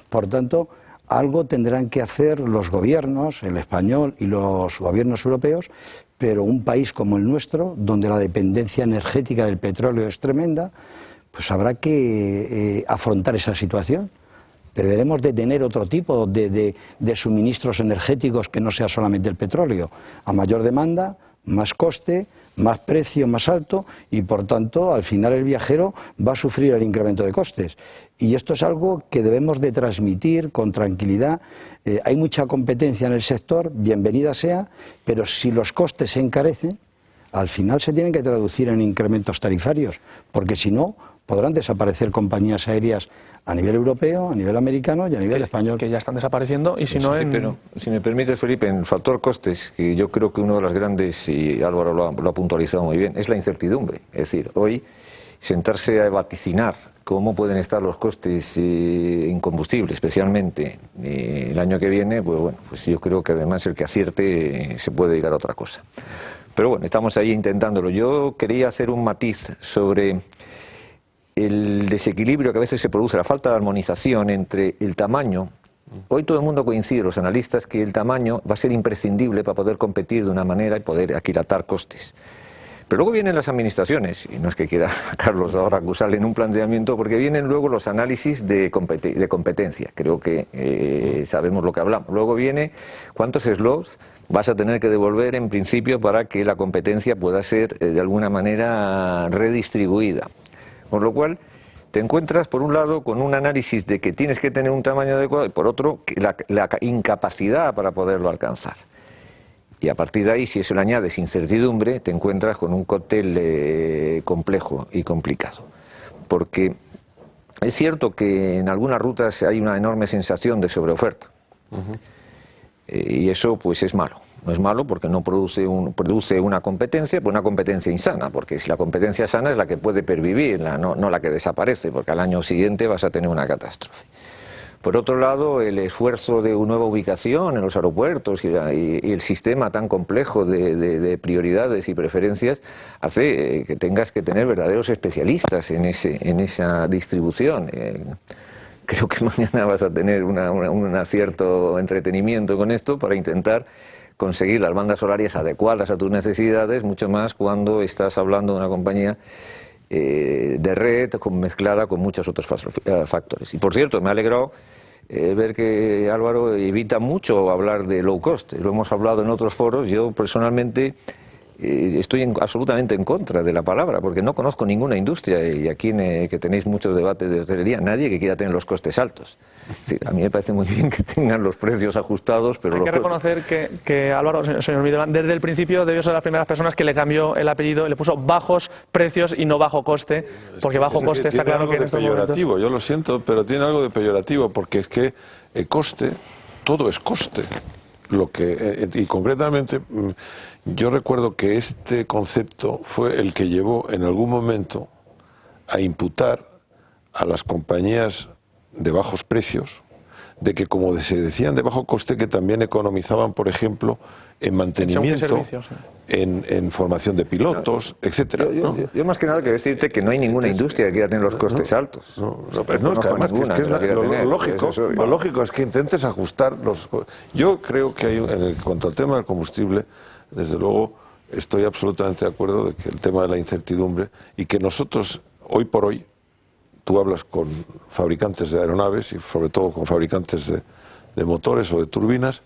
Por tanto, algo tendrán que hacer los gobiernos, el español y los gobiernos europeos, pero un país como el nuestro, donde la dependencia energética del petróleo es tremenda, pues habrá que afrontar esa situación. Deberemos de tener otro tipo de suministros energéticos que no sea solamente el petróleo. A mayor demanda, más coste, más precio, más alto, y por tanto al final el viajero va a sufrir el incremento de costes. Y esto es algo que debemos de transmitir con tranquilidad. Hay mucha competencia en el sector, bienvenida sea, pero si los costes se encarecen, al final se tienen que traducir en incrementos tarifarios, porque si no, podrán desaparecer compañías aéreas a nivel europeo, a nivel americano y a nivel español. Que ya están desapareciendo, y si no sí, en... pero si me permite, Felipe, en el factor costes, que yo creo que uno de los grandes, y Álvaro lo ha puntualizado muy bien, es la incertidumbre. Es decir, hoy sentarse a vaticinar cómo pueden estar los costes en combustible, especialmente el año que viene, pues bueno, pues yo creo que además el que acierte se puede llegar a otra cosa. Pero bueno, estamos ahí intentándolo. Yo quería hacer un matiz sobre el desequilibrio que a veces se produce, la falta de armonización entre el tamaño. Hoy todo el mundo coincide, los analistas, que el tamaño va a ser imprescindible para poder competir de una manera y poder aquilatar costes. Pero luego vienen las administraciones, y no es que quiera a Carlos ahora acusarle en un planteamiento, porque vienen luego los análisis de competencia. Creo que sabemos lo que hablamos. Luego viene cuántos slots vas a tener que devolver en principio para que la competencia pueda ser de alguna manera redistribuida. Con lo cual te encuentras, por un lado, con un análisis de que tienes que tener un tamaño adecuado y, por otro, la incapacidad para poderlo alcanzar. Y a partir de ahí, si eso le añades incertidumbre, te encuentras con un cóctel complejo y complicado. Porque es cierto que en algunas rutas hay una enorme sensación de sobreoferta. Y eso pues es malo. No es malo porque no produce una competencia, pues una competencia insana, porque si la competencia sana es la que puede pervivir, no la que desaparece, porque al año siguiente vas a tener una catástrofe. Por otro lado, el esfuerzo de una nueva ubicación en los aeropuertos y el sistema tan complejo de prioridades y preferencias hace que tengas que tener verdaderos especialistas en esa distribución. Creo que mañana vas a tener un cierto entretenimiento con esto para intentar conseguir las bandas horarias adecuadas a tus necesidades, mucho más cuando estás hablando de una compañía de red mezclada con muchos otros factores. Y por cierto, me ha alegrado ver que Álvaro evita mucho hablar de low cost. Lo hemos hablado en otros foros. Yo personalmente estoy absolutamente en contra de la palabra, porque no conozco ninguna industria, y aquí que tenéis muchos debates de hostelería, nadie que quiera tener los costes altos. Sí, a mí me parece muy bien que tengan los precios ajustados, pero... Hay que reconocer que Álvaro, señor Middelman, desde el principio debió ser de las primeras personas que le cambió el apellido, le puso bajos precios y no bajo coste, porque bajo coste está claro que en estos momentos... Yo lo siento, pero tiene algo de peyorativo, porque es que el coste, todo es coste. Y concretamente, yo recuerdo que este concepto fue el que llevó en algún momento a imputar a las compañías de bajos precios, de que, como se decían de bajo coste, que también economizaban, por ejemplo, en mantenimiento, en formación de pilotos, etcétera. Yo más que nada quiero decirte que no hay ninguna industria que quiera tener los costes altos. Lo lógico es que intentes ajustar los... Yo creo que en cuanto al tema del combustible, desde luego estoy absolutamente de acuerdo de que el tema de la incertidumbre, y que nosotros, hoy por hoy, tú hablas con fabricantes de aeronaves y sobre todo con fabricantes de motores o de turbinas,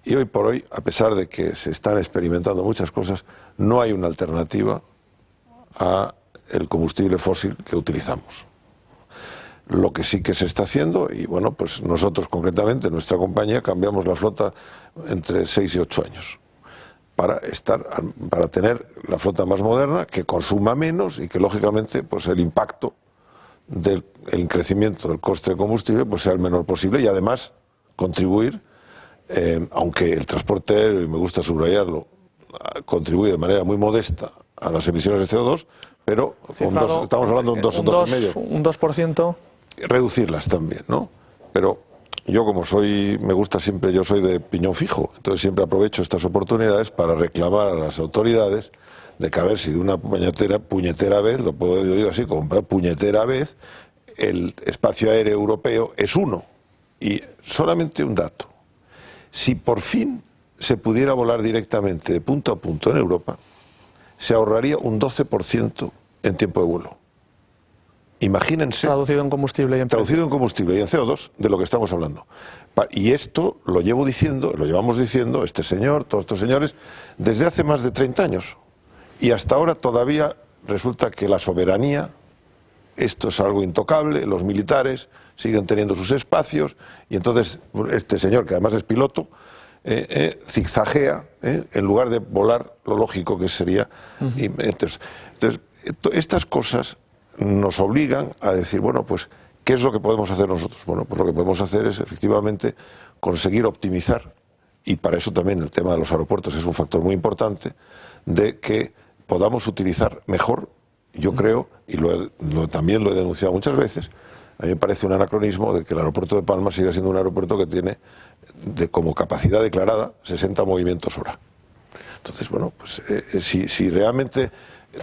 y hoy por hoy, a pesar de que se están experimentando muchas cosas, no hay una alternativa a el combustible fósil que utilizamos. Lo que sí que se está haciendo, y bueno, pues nosotros concretamente, nuestra compañía, cambiamos la flota entre 6 y 8 años para tener la flota más moderna, que consuma menos y que lógicamente pues el impacto del crecimiento del coste de combustible pues sea el menor posible y además contribuir, aunque el transporte aéreo, y me gusta subrayarlo, contribuye de manera muy modesta a las emisiones de CO2, pero estamos hablando de un 2 o 2,5. Un 2%. Reducirlas también, ¿no? Pero yo como me gusta siempre, yo soy de piñón fijo, entonces siempre aprovecho estas oportunidades para reclamar a las autoridades de que a ver si de una puñetera vez, lo digo así, como puñetera vez, el espacio aéreo europeo es uno. Y solamente un dato. Si por fin se pudiera volar directamente de punto a punto en Europa, se ahorraría un 12% en tiempo de vuelo. Imagínense. Traducido en combustible y en CO2, de lo que estamos hablando. Y esto lo llevamos diciendo este señor, todos estos señores, desde hace más de 30 años. Y hasta ahora todavía resulta que la soberanía, esto es algo intocable, los militares siguen teniendo sus espacios, y entonces este señor, que además es piloto, zigzaguea, en lugar de volar lo lógico que sería. Entonces, estas cosas nos obligan a decir, bueno, pues, ¿qué es lo que podemos hacer nosotros? Bueno, pues lo que podemos hacer es, efectivamente, conseguir optimizar, y para eso también el tema de los aeropuertos es un factor muy importante, de que podamos utilizar mejor, yo creo, y también lo he denunciado muchas veces, a mí me parece un anacronismo de que el aeropuerto de Palma siga siendo un aeropuerto que tiene como capacidad declarada 60 movimientos hora. Entonces, bueno, pues si realmente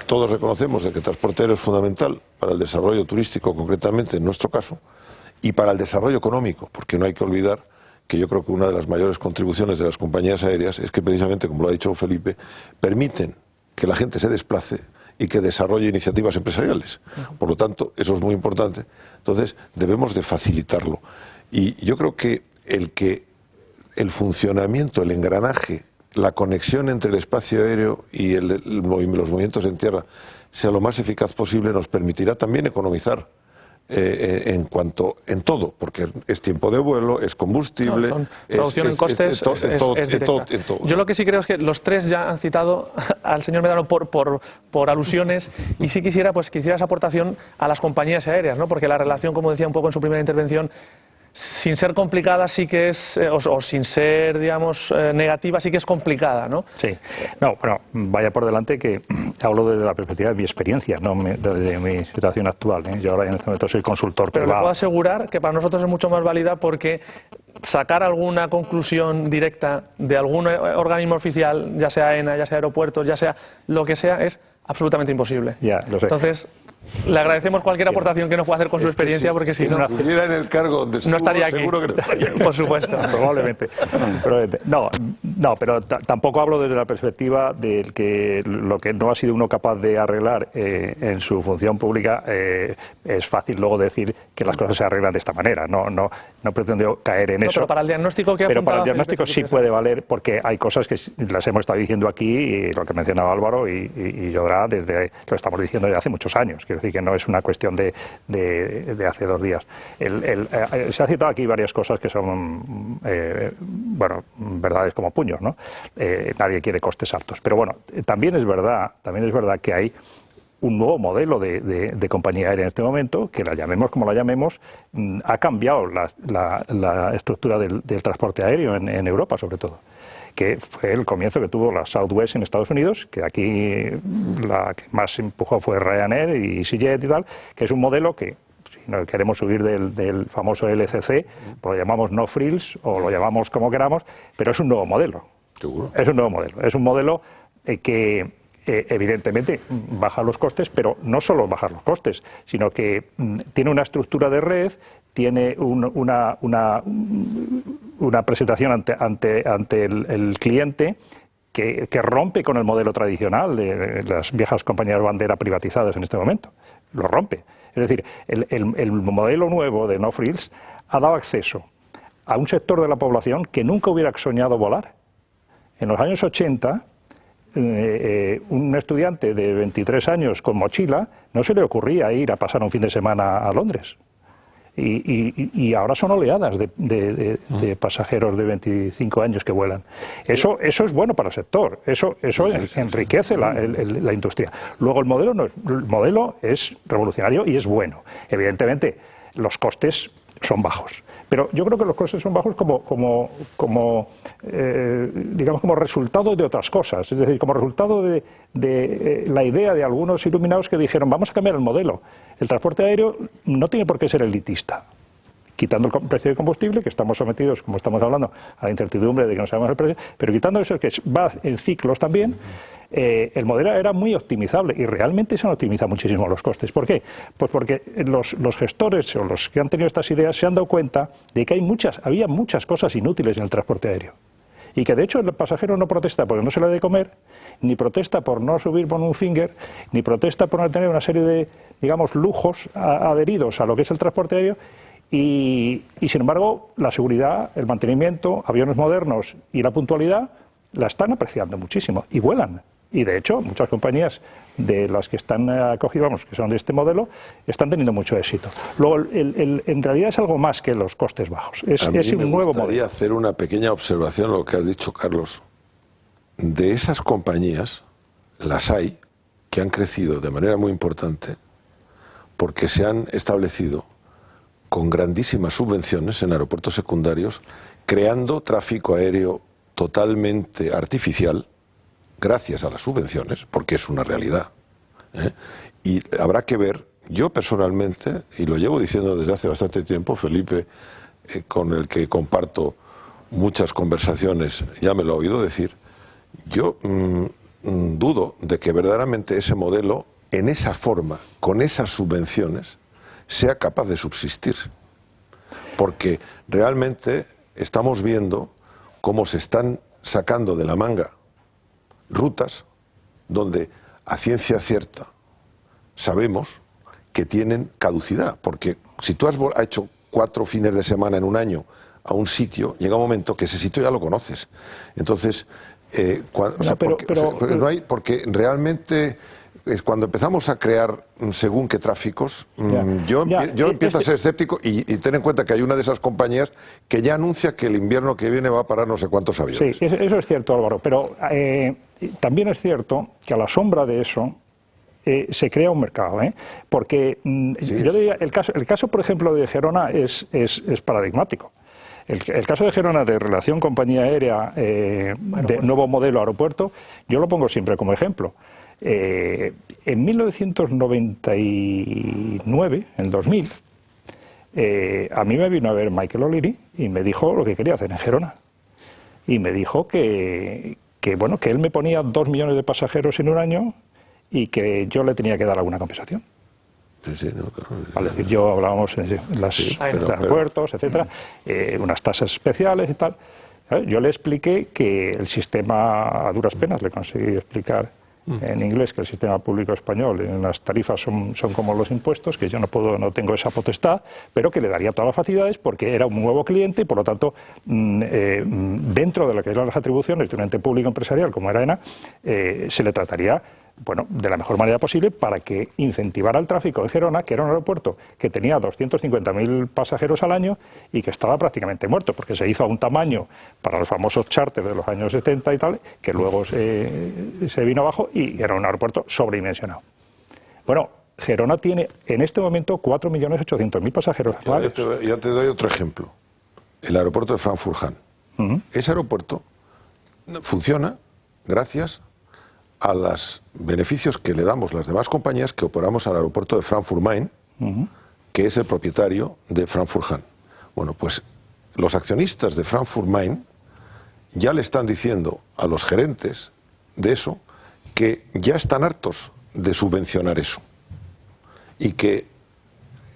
todos reconocemos de que el transporte aéreo es fundamental para el desarrollo turístico, concretamente en nuestro caso, y para el desarrollo económico, porque no hay que olvidar que yo creo que una de las mayores contribuciones de las compañías aéreas es que precisamente, como lo ha dicho Felipe, permiten que la gente se desplace y que desarrolle iniciativas empresariales. Por lo tanto, eso es muy importante. Entonces, debemos de facilitarlo. Y yo creo que el funcionamiento, el engranaje, la conexión entre el espacio aéreo y los movimientos en tierra sea lo más eficaz posible, nos permitirá también economizar en todo, porque es tiempo de vuelo, es combustible, traducción en costes, es directa. Yo lo que sí creo es que los tres ya han citado al señor Medrano por alusiones, y sí quisiera esa aportación a las compañías aéreas, ¿no? Porque la relación, como decía un poco en su primera intervención, sin ser complicada sí que es, o sin ser, digamos, negativa, sí que es complicada, ¿no? Sí. No, bueno, vaya por delante que hablo desde la perspectiva de mi experiencia, no desde mi situación actual, ¿eh? Yo ahora en este momento soy consultor privado. Pero le puedo asegurar que para nosotros es mucho más válida, porque sacar alguna conclusión directa de algún organismo oficial, ya sea AENA, ya sea aeropuertos, ya sea lo que sea, es absolutamente imposible. Ya, lo sé. Entonces, le agradecemos cualquier aportación que nos pueda hacer con su experiencia, porque si no estuviera en el cargo donde estuvo, no estaría aquí. Seguro que no estaría aquí. Por supuesto. Probablemente. No, pero tampoco hablo desde la perspectiva de que lo que no ha sido uno capaz de arreglar en su función pública, es fácil luego decir que las cosas se arreglan de esta manera. No pretendo caer en eso. Pero para el diagnóstico Pero para el diagnóstico sí puede valer, porque hay cosas que las hemos estado diciendo aquí, y lo que mencionaba Álvaro y Yodra, lo estamos diciendo desde hace muchos años. Quiero decir que no es una cuestión de hace 2 días. Se ha citado aquí varias cosas que son, verdades como puños, ¿no? Nadie quiere costes altos. Pero bueno, también es verdad que hay un nuevo modelo de compañía aérea en este momento, que la llamemos como la llamemos, ha cambiado la estructura del transporte aéreo en Europa, sobre todo, que fue el comienzo que tuvo la Southwest en Estados Unidos, que aquí la que más empujó fue Ryanair y EasyJet y tal, que es un modelo que, si no queremos subir del famoso LCC, pues lo llamamos no frills o lo llamamos como queramos, pero es un nuevo modelo. ¿Seguro? Es un nuevo modelo. Es un modelo que evidentemente baja los costes, pero no solo bajar los costes, sino que tiene una estructura de red, tiene una presentación ante el cliente que rompe con el modelo tradicional de las viejas compañías bandera privatizadas en este momento. Lo rompe. Es decir, el modelo nuevo de no frills ha dado acceso a un sector de la población que nunca hubiera soñado volar. En los años 80, un estudiante de 23 años con mochila no se le ocurría ir a pasar un fin de semana a Londres. Y ahora son oleadas de pasajeros de 25 años que vuelan. Eso es bueno para el sector, eso enriquece la industria. Luego el modelo es revolucionario y es bueno. Evidentemente, los costes son bajos. Pero yo creo que los costes son bajos como resultado de otras cosas. Es decir, como resultado de la idea de algunos iluminados que dijeron, vamos a cambiar el modelo. El transporte aéreo no tiene por qué ser elitista. Quitando el precio de combustible, que estamos sometidos, como estamos hablando, a la incertidumbre de que no sabemos el precio, pero quitando eso que va en ciclos también, el modelo era muy optimizable y realmente se han optimizado muchísimo los costes. ¿Por qué? Pues porque los gestores o los que han tenido estas ideas se han dado cuenta de que había muchas cosas inútiles en el transporte aéreo. Y que de hecho el pasajero no protesta porque no se le dé de comer, ni protesta por no subir por un finger, ni protesta por no tener una serie de, digamos, lujos adheridos a lo que es el transporte aéreo. Y sin embargo, la seguridad, el mantenimiento, aviones modernos y la puntualidad la están apreciando muchísimo y vuelan. Y de hecho, muchas compañías de las que están acogidas, que son de este modelo, están teniendo mucho éxito. Luego, en realidad es algo más que los costes bajos. Es un nuevo modelo. Me gustaría hacer una pequeña observación a lo que has dicho, Carlos. De esas compañías, las hay que han crecido de manera muy importante porque se han establecido con grandísimas subvenciones en aeropuertos secundarios, creando tráfico aéreo totalmente artificial, gracias a las subvenciones, porque es una realidad. Y habrá que ver, yo personalmente, y lo llevo diciendo desde hace bastante tiempo, Felipe, con el que comparto muchas conversaciones, ya me lo ha oído decir, yo dudo de que verdaderamente ese modelo, en esa forma, con esas subvenciones, sea capaz de subsistir. Porque realmente estamos viendo cómo se están sacando de la manga rutas donde a ciencia cierta sabemos que tienen caducidad. Porque si tú has hecho 4 fines de semana en un año a un sitio, llega un momento que ese sitio ya lo conoces. Entonces, porque realmente es cuando empezamos a crear según qué tráficos, yo empiezo a ser escéptico y ten en cuenta que hay una de esas compañías que ya anuncia que el invierno que viene va a parar no sé cuántos aviones. Sí, eso es cierto, Álvaro, pero también es cierto que a la sombra de eso se crea un mercado, porque yo diría, el caso, por ejemplo, de Gerona es paradigmático. El caso de Gerona de relación compañía aérea de nuevo modelo aeropuerto, yo lo pongo siempre como ejemplo. En 1999, en 2000, a mí me vino a ver Michael O'Leary y me dijo lo que quería hacer en Gerona. Y me dijo que él me ponía 2 millones de pasajeros en un año y que yo le tenía que dar alguna compensación. Sí, no, claro. Vale, yo hablábamos en los aeropuertos, etcétera, unas tasas especiales y tal. Yo le expliqué que el sistema, a duras penas le conseguí explicar en inglés que el sistema público español en las tarifas son como los impuestos, que yo no tengo esa potestad, pero que le daría todas las facilidades porque era un nuevo cliente y por lo tanto dentro de lo que eran las atribuciones de un ente público empresarial como era ENA, se le trataría de la mejor manera posible para que incentivara el tráfico en Gerona, que era un aeropuerto que tenía 250.000 pasajeros al año y que estaba prácticamente muerto, porque se hizo a un tamaño para los famosos charters de los años 70 y tal, que luego se vino abajo y era un aeropuerto sobredimensionado. Bueno, Gerona tiene en este momento 4.800.000 pasajeros anuales. Ya te doy otro ejemplo. El aeropuerto de Frankfurt-Hahn. Ese aeropuerto funciona gracias a los beneficios que le damos las demás compañías que operamos al aeropuerto de Frankfurt-Main, que es el propietario de Frankfurt-Hahn. Bueno, pues los accionistas de Frankfurt-Main ya le están diciendo a los gerentes de eso que ya están hartos de subvencionar eso y que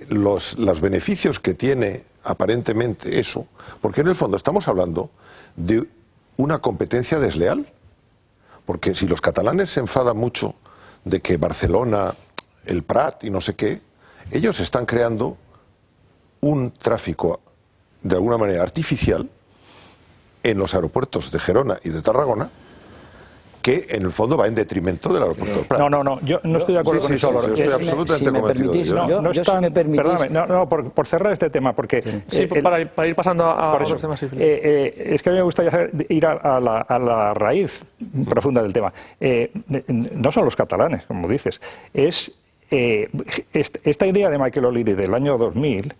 los beneficios que tiene aparentemente eso, porque en el fondo estamos hablando de una competencia desleal. Porque si los catalanes se enfadan mucho de que Barcelona, el Prat y no sé qué, ellos están creando un tráfico de alguna manera artificial en los aeropuertos de Gerona y de Tarragona que en el fondo va en detrimento del aeropuerto del Prat. No, yo no estoy de acuerdo con eso. Yo estoy absolutamente convencido. Perdóname, por cerrar este tema, porque... Sí, para ir pasando a otros temas. Es que a mí me gustaría ir a la raíz profunda del tema. No son los catalanes, como dices, es esta idea de Michael O'Leary del año 2000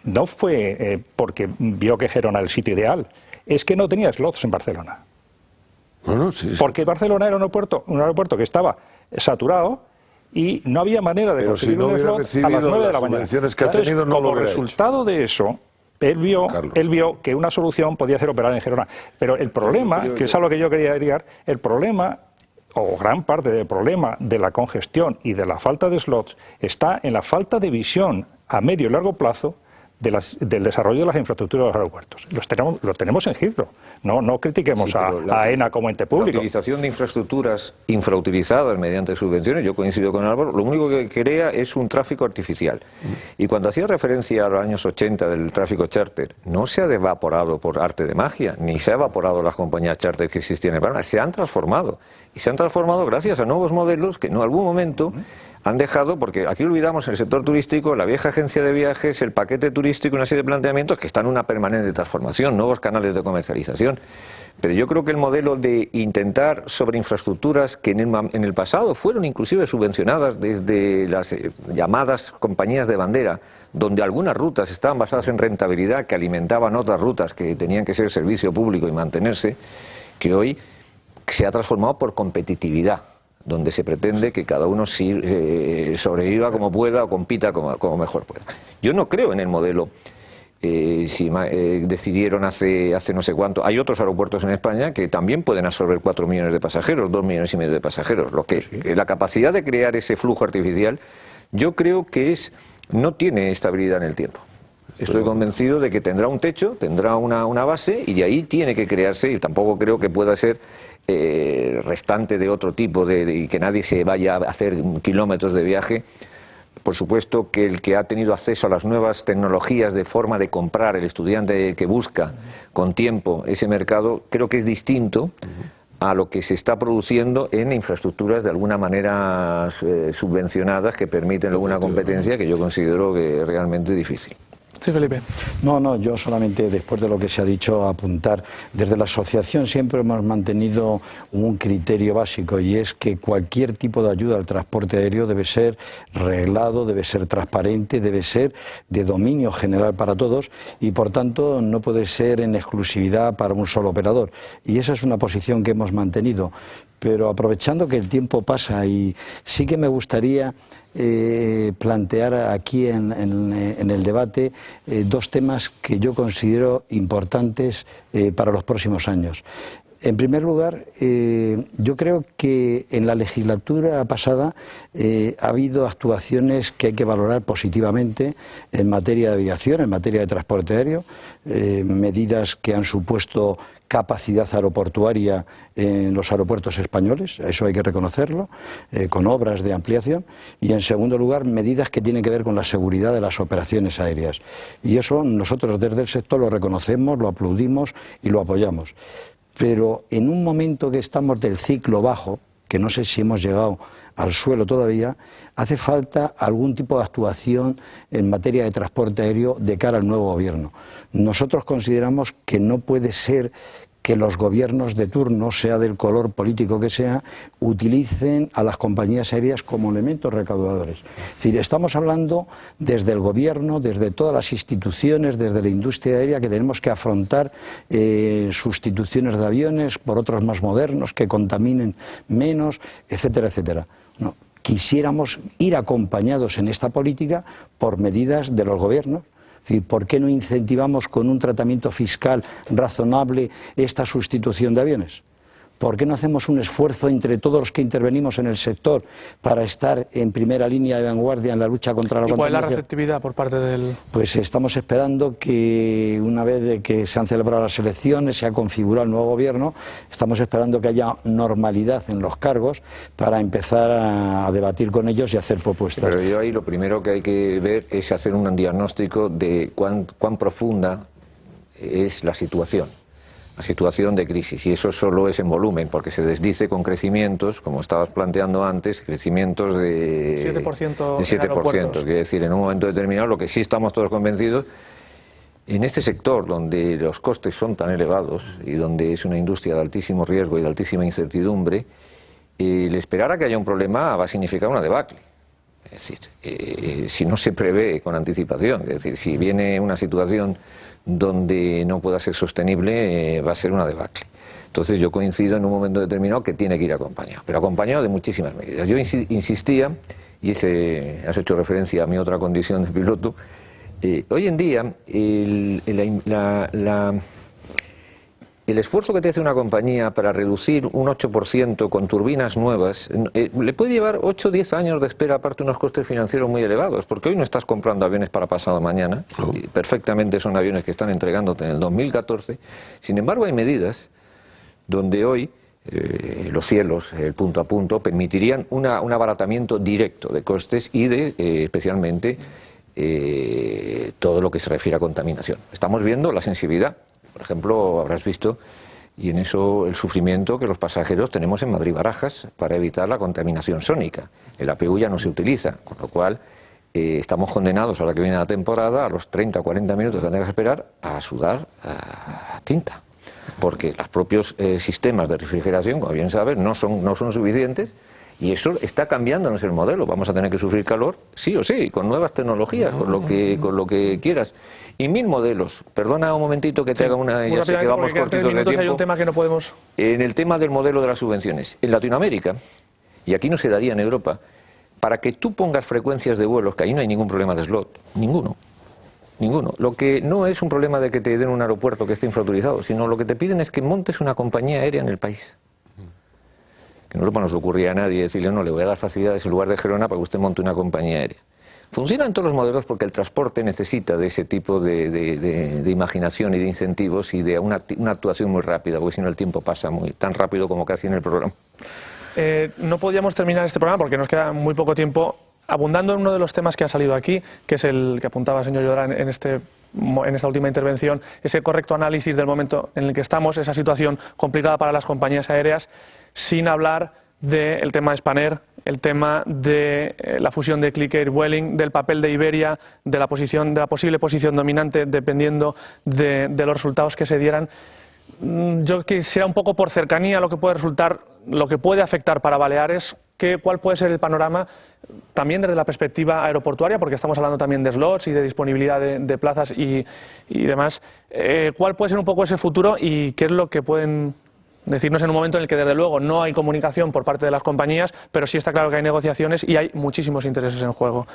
no fue porque vio que Gerona era el sitio ideal, es que no tenía slots en Barcelona. Porque Barcelona era un aeropuerto que estaba saturado y no había manera de conseguir un slot a las 9 de la mañana. Entonces, como resultado de eso, él vio que una solución podía ser operar en Gerona. Pero el problema, que es a lo que yo quería llegar, el problema, o gran parte del problema de la congestión y de la falta de slots, está en la falta de visión a medio y largo plazo del desarrollo de las infraestructuras de los aeropuertos. Los tenemos en Heathrow. No critiquemos a AENA como ente público. La utilización de infraestructuras infrautilizadas mediante subvenciones, yo coincido con Álvaro, lo único que crea es un tráfico artificial. Y cuando hacía referencia a los años 80 del tráfico charter, no se ha evaporado por arte de magia, ni se ha evaporado las compañías charter que existían en Barcelona, se han transformado. Y se han transformado gracias a nuevos modelos que en algún momento han dejado, porque aquí olvidamos en el sector turístico, la vieja agencia de viajes, el paquete turístico, una serie de planteamientos que están en una permanente transformación, nuevos canales de comercialización. Pero yo creo que el modelo de intentar sobre infraestructuras que en el pasado fueron inclusive subvencionadas desde las llamadas compañías de bandera, donde algunas rutas estaban basadas en rentabilidad que alimentaban otras rutas que tenían que ser servicio público y mantenerse, que hoy se ha transformado por competitividad, donde se pretende que cada uno sobreviva como pueda o compita como mejor pueda. Yo no creo en el modelo, decidieron hace no sé cuánto, hay otros aeropuertos en España que también pueden absorber 4 millones de pasajeros, 2,5 millones de pasajeros, la capacidad de crear ese flujo artificial, yo creo que no tiene estabilidad en el tiempo. Estoy convencido de que tendrá un techo, tendrá una base y de ahí tiene que crearse, y tampoco creo que pueda ser restante de otro tipo, y que nadie se vaya a hacer kilómetros de viaje. Por supuesto que el que ha tenido acceso a las nuevas tecnologías de forma de comprar, el estudiante que busca con tiempo ese mercado, creo que es distinto a lo que se está produciendo en infraestructuras de alguna manera subvencionadas que permiten alguna competencia que yo considero que es realmente difícil. Sí, Felipe. No, yo solamente, después de lo que se ha dicho, apuntar. Desde la asociación siempre hemos mantenido un criterio básico, y es que cualquier tipo de ayuda al transporte aéreo debe ser reglado, debe ser transparente, debe ser de dominio general para todos, y por tanto no puede ser en exclusividad para un solo operador. Y esa es una posición que hemos mantenido. Pero aprovechando que el tiempo pasa, y sí que me gustaría plantear aquí en el debate dos temas que yo considero importantes para los próximos años. En primer lugar, yo creo que en la legislatura pasada ha habido actuaciones que hay que valorar positivamente en materia de aviación, en materia de transporte aéreo, medidas que han supuesto capacidad aeroportuaria en los aeropuertos españoles, eso hay que reconocerlo, con obras de ampliación, y en segundo lugar medidas que tienen que ver con la seguridad de las operaciones aéreas. Y eso nosotros desde el sector lo reconocemos, lo aplaudimos y lo apoyamos. Pero en un momento que estamos del ciclo bajo, que no sé si hemos llegado al suelo todavía, hace falta algún tipo de actuación en materia de transporte aéreo de cara al nuevo gobierno. Nosotros consideramos que no puede ser que los gobiernos de turno, sea del color político que sea, utilicen a las compañías aéreas como elementos recaudadores. Es decir, estamos hablando desde el gobierno, desde todas las instituciones, desde la industria aérea, que tenemos que afrontar sustituciones de aviones por otros más modernos, que contaminen menos, etcétera, etcétera. No, quisiéramos ir acompañados en esta política por medidas de los gobiernos. Es decir, ¿por qué no incentivamos con un tratamiento fiscal razonable esta sustitución de aviones? ¿Por qué no hacemos un esfuerzo entre todos los que intervenimos en el sector para estar en primera línea de vanguardia en la lucha contra la contaminación? ¿Y cuál es la receptividad por parte del...? Pues estamos esperando que una vez de que se han celebrado las elecciones, se ha configurado el nuevo gobierno, estamos esperando que haya normalidad en los cargos para empezar a debatir con ellos y hacer propuestas. Pero yo ahí lo primero que hay que ver es hacer un diagnóstico de cuán profunda es la situación. una situación de crisis, y eso solo es en volumen, porque se desdice con crecimientos, como estabas planteando antes, crecimientos de 7%. De 7%, quiere decir, en un momento determinado, lo que sí estamos todos convencidos, en este sector donde los costes son tan elevados y donde es una industria de altísimo riesgo y de altísima incertidumbre, el esperar a que haya un problema va a significar una debacle. Es decir, si no se prevé con anticipación, es decir, si viene una situación donde no pueda ser sostenible, va a ser una debacle. Entonces yo coincido en un momento determinado que tiene que ir acompañado, pero acompañado de muchísimas medidas. Yo insistía, y has hecho referencia a mi otra condición de piloto, hoy en día el esfuerzo que te hace una compañía para reducir un 8% con turbinas nuevas le puede llevar 8 o 10 años de espera, aparte unos costes financieros muy elevados, porque hoy no estás comprando aviones para pasado mañana, y perfectamente son aviones que están entregándote en el 2014. Sin embargo, hay medidas donde hoy los cielos, el punto a punto, permitirían un abaratamiento directo de costes y de especialmente todo lo que se refiere a contaminación. Estamos viendo la sensibilidad. Por ejemplo, habrás visto, y en eso el sufrimiento que los pasajeros tenemos en Madrid-Barajas para evitar la contaminación sónica. El APU ya no se utiliza, con lo cual estamos condenados, ahora que viene la temporada, a los 30 o 40 minutos que tengas que esperar a sudar a tinta. Porque los propios sistemas de refrigeración, como bien sabes, no son suficientes. Y eso está cambiándonos el modelo. Vamos a tener que sufrir calor, sí o sí, con nuevas tecnologías, con lo que quieras. Y 1000 modelos. Perdona un momentito que te haga una... Ya sé que vamos cortitos de tiempo. Hay un tema que no podemos... En el tema del modelo de las subvenciones. En Latinoamérica, y aquí no se daría en Europa, para que tú pongas frecuencias de vuelos, que ahí no hay ningún problema de slot, ninguno. Lo que no es un problema de que te den un aeropuerto que esté infrautilizado, sino lo que te piden es que montes una compañía aérea en el país. En Europa no se ocurría a nadie decirle, no, le voy a dar facilidades en lugar de Gerona para que usted monte una compañía aérea. Funciona en todos los modelos porque el transporte necesita de ese tipo de imaginación y de incentivos y de una actuación muy rápida, porque si no el tiempo pasa tan rápido como casi en el programa. No podíamos terminar este programa porque nos queda muy poco tiempo abundando en uno de los temas que ha salido aquí, que es el que apuntaba el señor Llodrán en esta última intervención, ese correcto análisis del momento en el que estamos, esa situación complicada para las compañías aéreas, sin hablar del tema de Spanair, el tema de la fusión de Click Air Vueling, del papel de Iberia, de la posible posición dominante dependiendo de los resultados que se dieran. Yo quisiera un poco por cercanía lo que puede afectar para Baleares, cuál puede ser el panorama también desde la perspectiva aeroportuaria, porque estamos hablando también de slots y de disponibilidad de plazas y demás. ¿Cuál puede ser un poco ese futuro y qué es lo que pueden decirnos en un momento en el que desde luego no hay comunicación por parte de las compañías, pero sí está claro que hay negociaciones y hay muchísimos intereses en juego?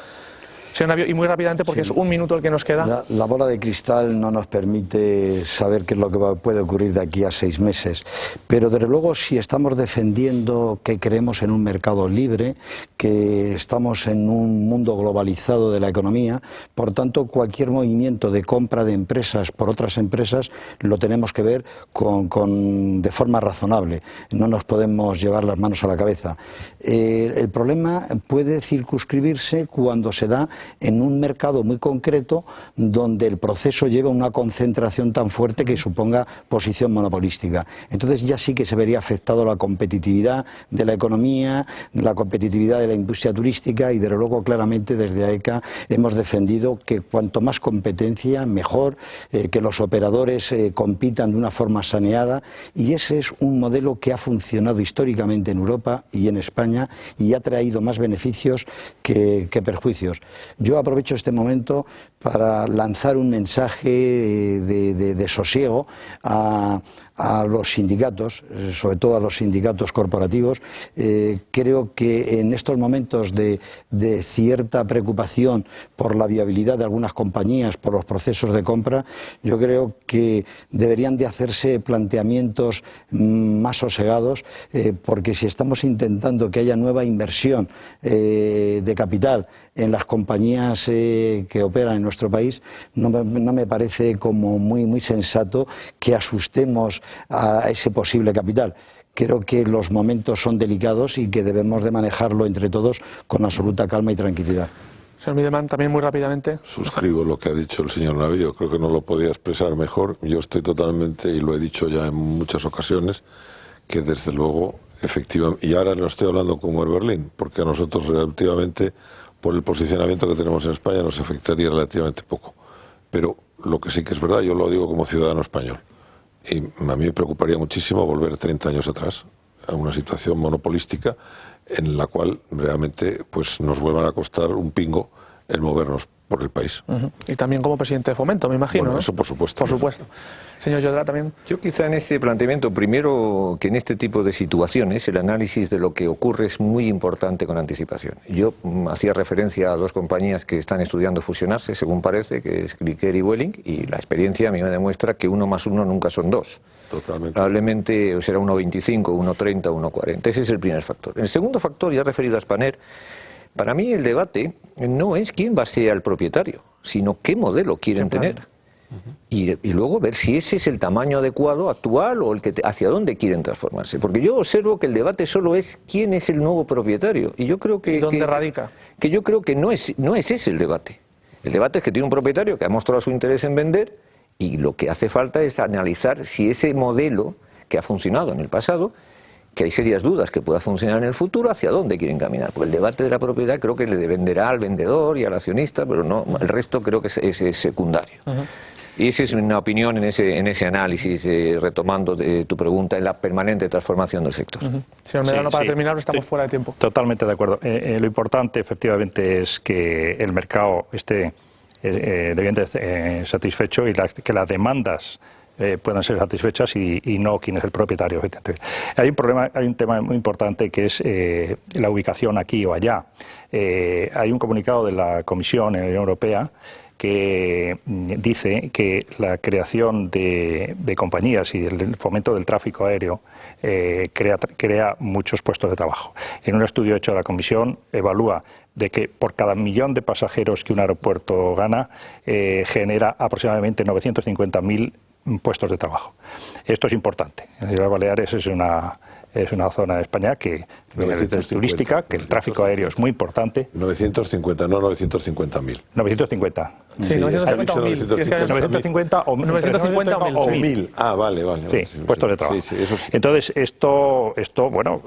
Y muy rápidamente, porque es un minuto el que nos queda. La bola de cristal no nos permite saber qué es lo que puede ocurrir de aquí a 6 meses. Pero desde luego, si estamos defendiendo que creemos en un mercado libre, que estamos en un mundo globalizado de la economía, por tanto, cualquier movimiento de compra de empresas por otras empresas lo tenemos que ver de forma razonable. No nos podemos llevar las manos a la cabeza. El problema puede circunscribirse cuando se da en un mercado muy concreto donde el proceso lleva una concentración tan fuerte que suponga posición monopolística. Entonces ya sí que se vería afectado la competitividad de la economía, la competitividad de la industria turística, y desde luego claramente desde AECA hemos defendido que cuanto más competencia mejor, que los operadores compitan de una forma saneada, y ese es un modelo que ha funcionado históricamente en Europa y en España y ha traído más beneficios que perjuicios. Yo aprovecho este momento para lanzar un mensaje de sosiego a los sindicatos, sobre todo a los sindicatos corporativos. Creo que en estos momentos de cierta preocupación por la viabilidad de algunas compañías, por los procesos de compra, yo creo que deberían de hacerse planteamientos más sosegados, porque si estamos intentando que haya nueva inversión de capital en las compañías que operan en nuestro país, no me parece como muy sensato que asustemos a ese posible capital. Creo que los momentos son delicados y que debemos de manejarlo entre todos con absoluta calma y tranquilidad. Señor Midelman, también muy rápidamente. Suscribo lo que ha dicho el señor Navío, creo que no lo podía expresar mejor. Yo estoy totalmente, y lo he dicho ya en muchas ocasiones, que desde luego, efectivamente, y ahora no estoy hablando como el Berlín, porque a nosotros relativamente, por el posicionamiento que tenemos en España, nos afectaría relativamente poco. Pero lo que sí que es verdad, yo lo digo como ciudadano español, y a mí me preocuparía muchísimo volver 30 años atrás a una situación monopolística en la cual realmente pues nos vuelvan a costar un pingo el movernos por el país. Y también como presidente de Fomento, me imagino. Bueno, ¿no? eso por supuesto. Por supuesto. Señor Llodra, también. Yo quizá en este planteamiento, primero que en este tipo de situaciones el análisis de lo que ocurre es muy importante con anticipación. Yo hacía referencia a dos compañías que están estudiando fusionarse, según parece, que es Clicker y Vueling, y la experiencia a mí me demuestra que 1 más 1 nunca son 2. Totalmente. Probablemente será 1,25, 1,30, 1,40. Ese es el primer factor. El segundo factor, ya referido a Spanair, para mí el debate no es quién va a ser el propietario, sino qué modelo quieren tener. Y luego ver si ese es el tamaño adecuado, actual, o el que hacia dónde quieren transformarse. Porque yo observo que el debate solo es quién es el nuevo propietario. Y yo creo que... ¿Y dónde radica? Que yo creo que no es ese el debate. El debate es que tiene un propietario que ha mostrado su interés en vender, y lo que hace falta es analizar si ese modelo que ha funcionado en el pasado, que hay serias dudas que pueda funcionar en el futuro, hacia dónde quieren caminar. Porque el debate de la propiedad creo que le dependerá al vendedor y al accionista, pero no, el resto creo que es secundario. Y esa es una opinión en ese análisis, retomando tu pregunta, en la permanente transformación del sector. Señor Medrano, para terminar, estamos fuera de tiempo. Totalmente de acuerdo. Lo importante, efectivamente, es que el mercado esté debidamente satisfecho y que las demandas puedan ser satisfechas y no quién es el propietario. Hay un tema muy importante que es la ubicación aquí o allá. Hay un comunicado de la Comisión Europea que dice que la creación de compañías y el fomento del tráfico aéreo crea muchos puestos de trabajo. En un estudio hecho de la Comisión evalúa de que por cada 1 millón de pasajeros que un aeropuerto gana, genera aproximadamente 950.000 puestos de trabajo. Esto es importante. Las Baleares es una zona de España que es turística, que el tráfico aéreo es muy importante. 950, no 950.000. 950. Sí, 950 o 1000. 950 o 1000. Ah, vale. Sí, puestos de trabajo. Sí, eso sí. Entonces, esto bueno,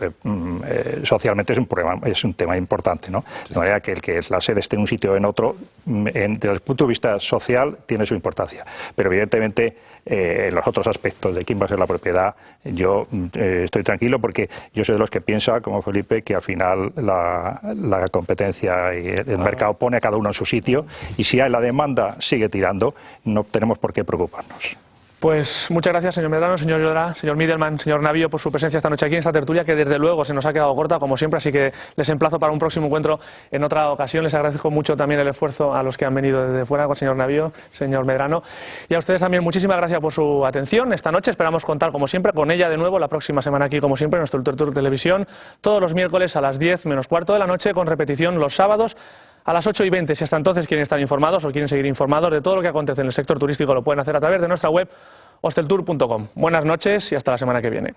socialmente es un problema, es un tema importante, ¿no? De manera que el que la sede esté en un sitio o en otro, desde el punto de vista social, tiene su importancia. Pero evidentemente, en los otros aspectos de quién va a ser la propiedad, yo estoy tranquilo porque yo soy de los que piensa, como Felipe, que al final la competencia y el mercado pone a cada uno en su sitio, y si hay la demanda sigue tirando, no tenemos por qué preocuparnos. Pues muchas gracias, señor Medrano, señor Llodra, señor Midelman, señor Navío, por su presencia esta noche aquí en esta tertulia, que desde luego se nos ha quedado corta, como siempre, así que les emplazo para un próximo encuentro en otra ocasión. Les agradezco mucho también el esfuerzo a los que han venido desde fuera, con señor Navío, señor Medrano, y a ustedes también muchísimas gracias por su atención. Esta noche esperamos contar, como siempre, con ella de nuevo la próxima semana aquí, como siempre, en nuestro Tour Televisión, todos los miércoles a las 10 menos cuarto de la noche, con repetición los sábados a las 8:20. Si hasta entonces quieren estar informados o quieren seguir informados de todo lo que acontece en el sector turístico, lo pueden hacer a través de nuestra web hosteltour.com. Buenas noches y hasta la semana que viene.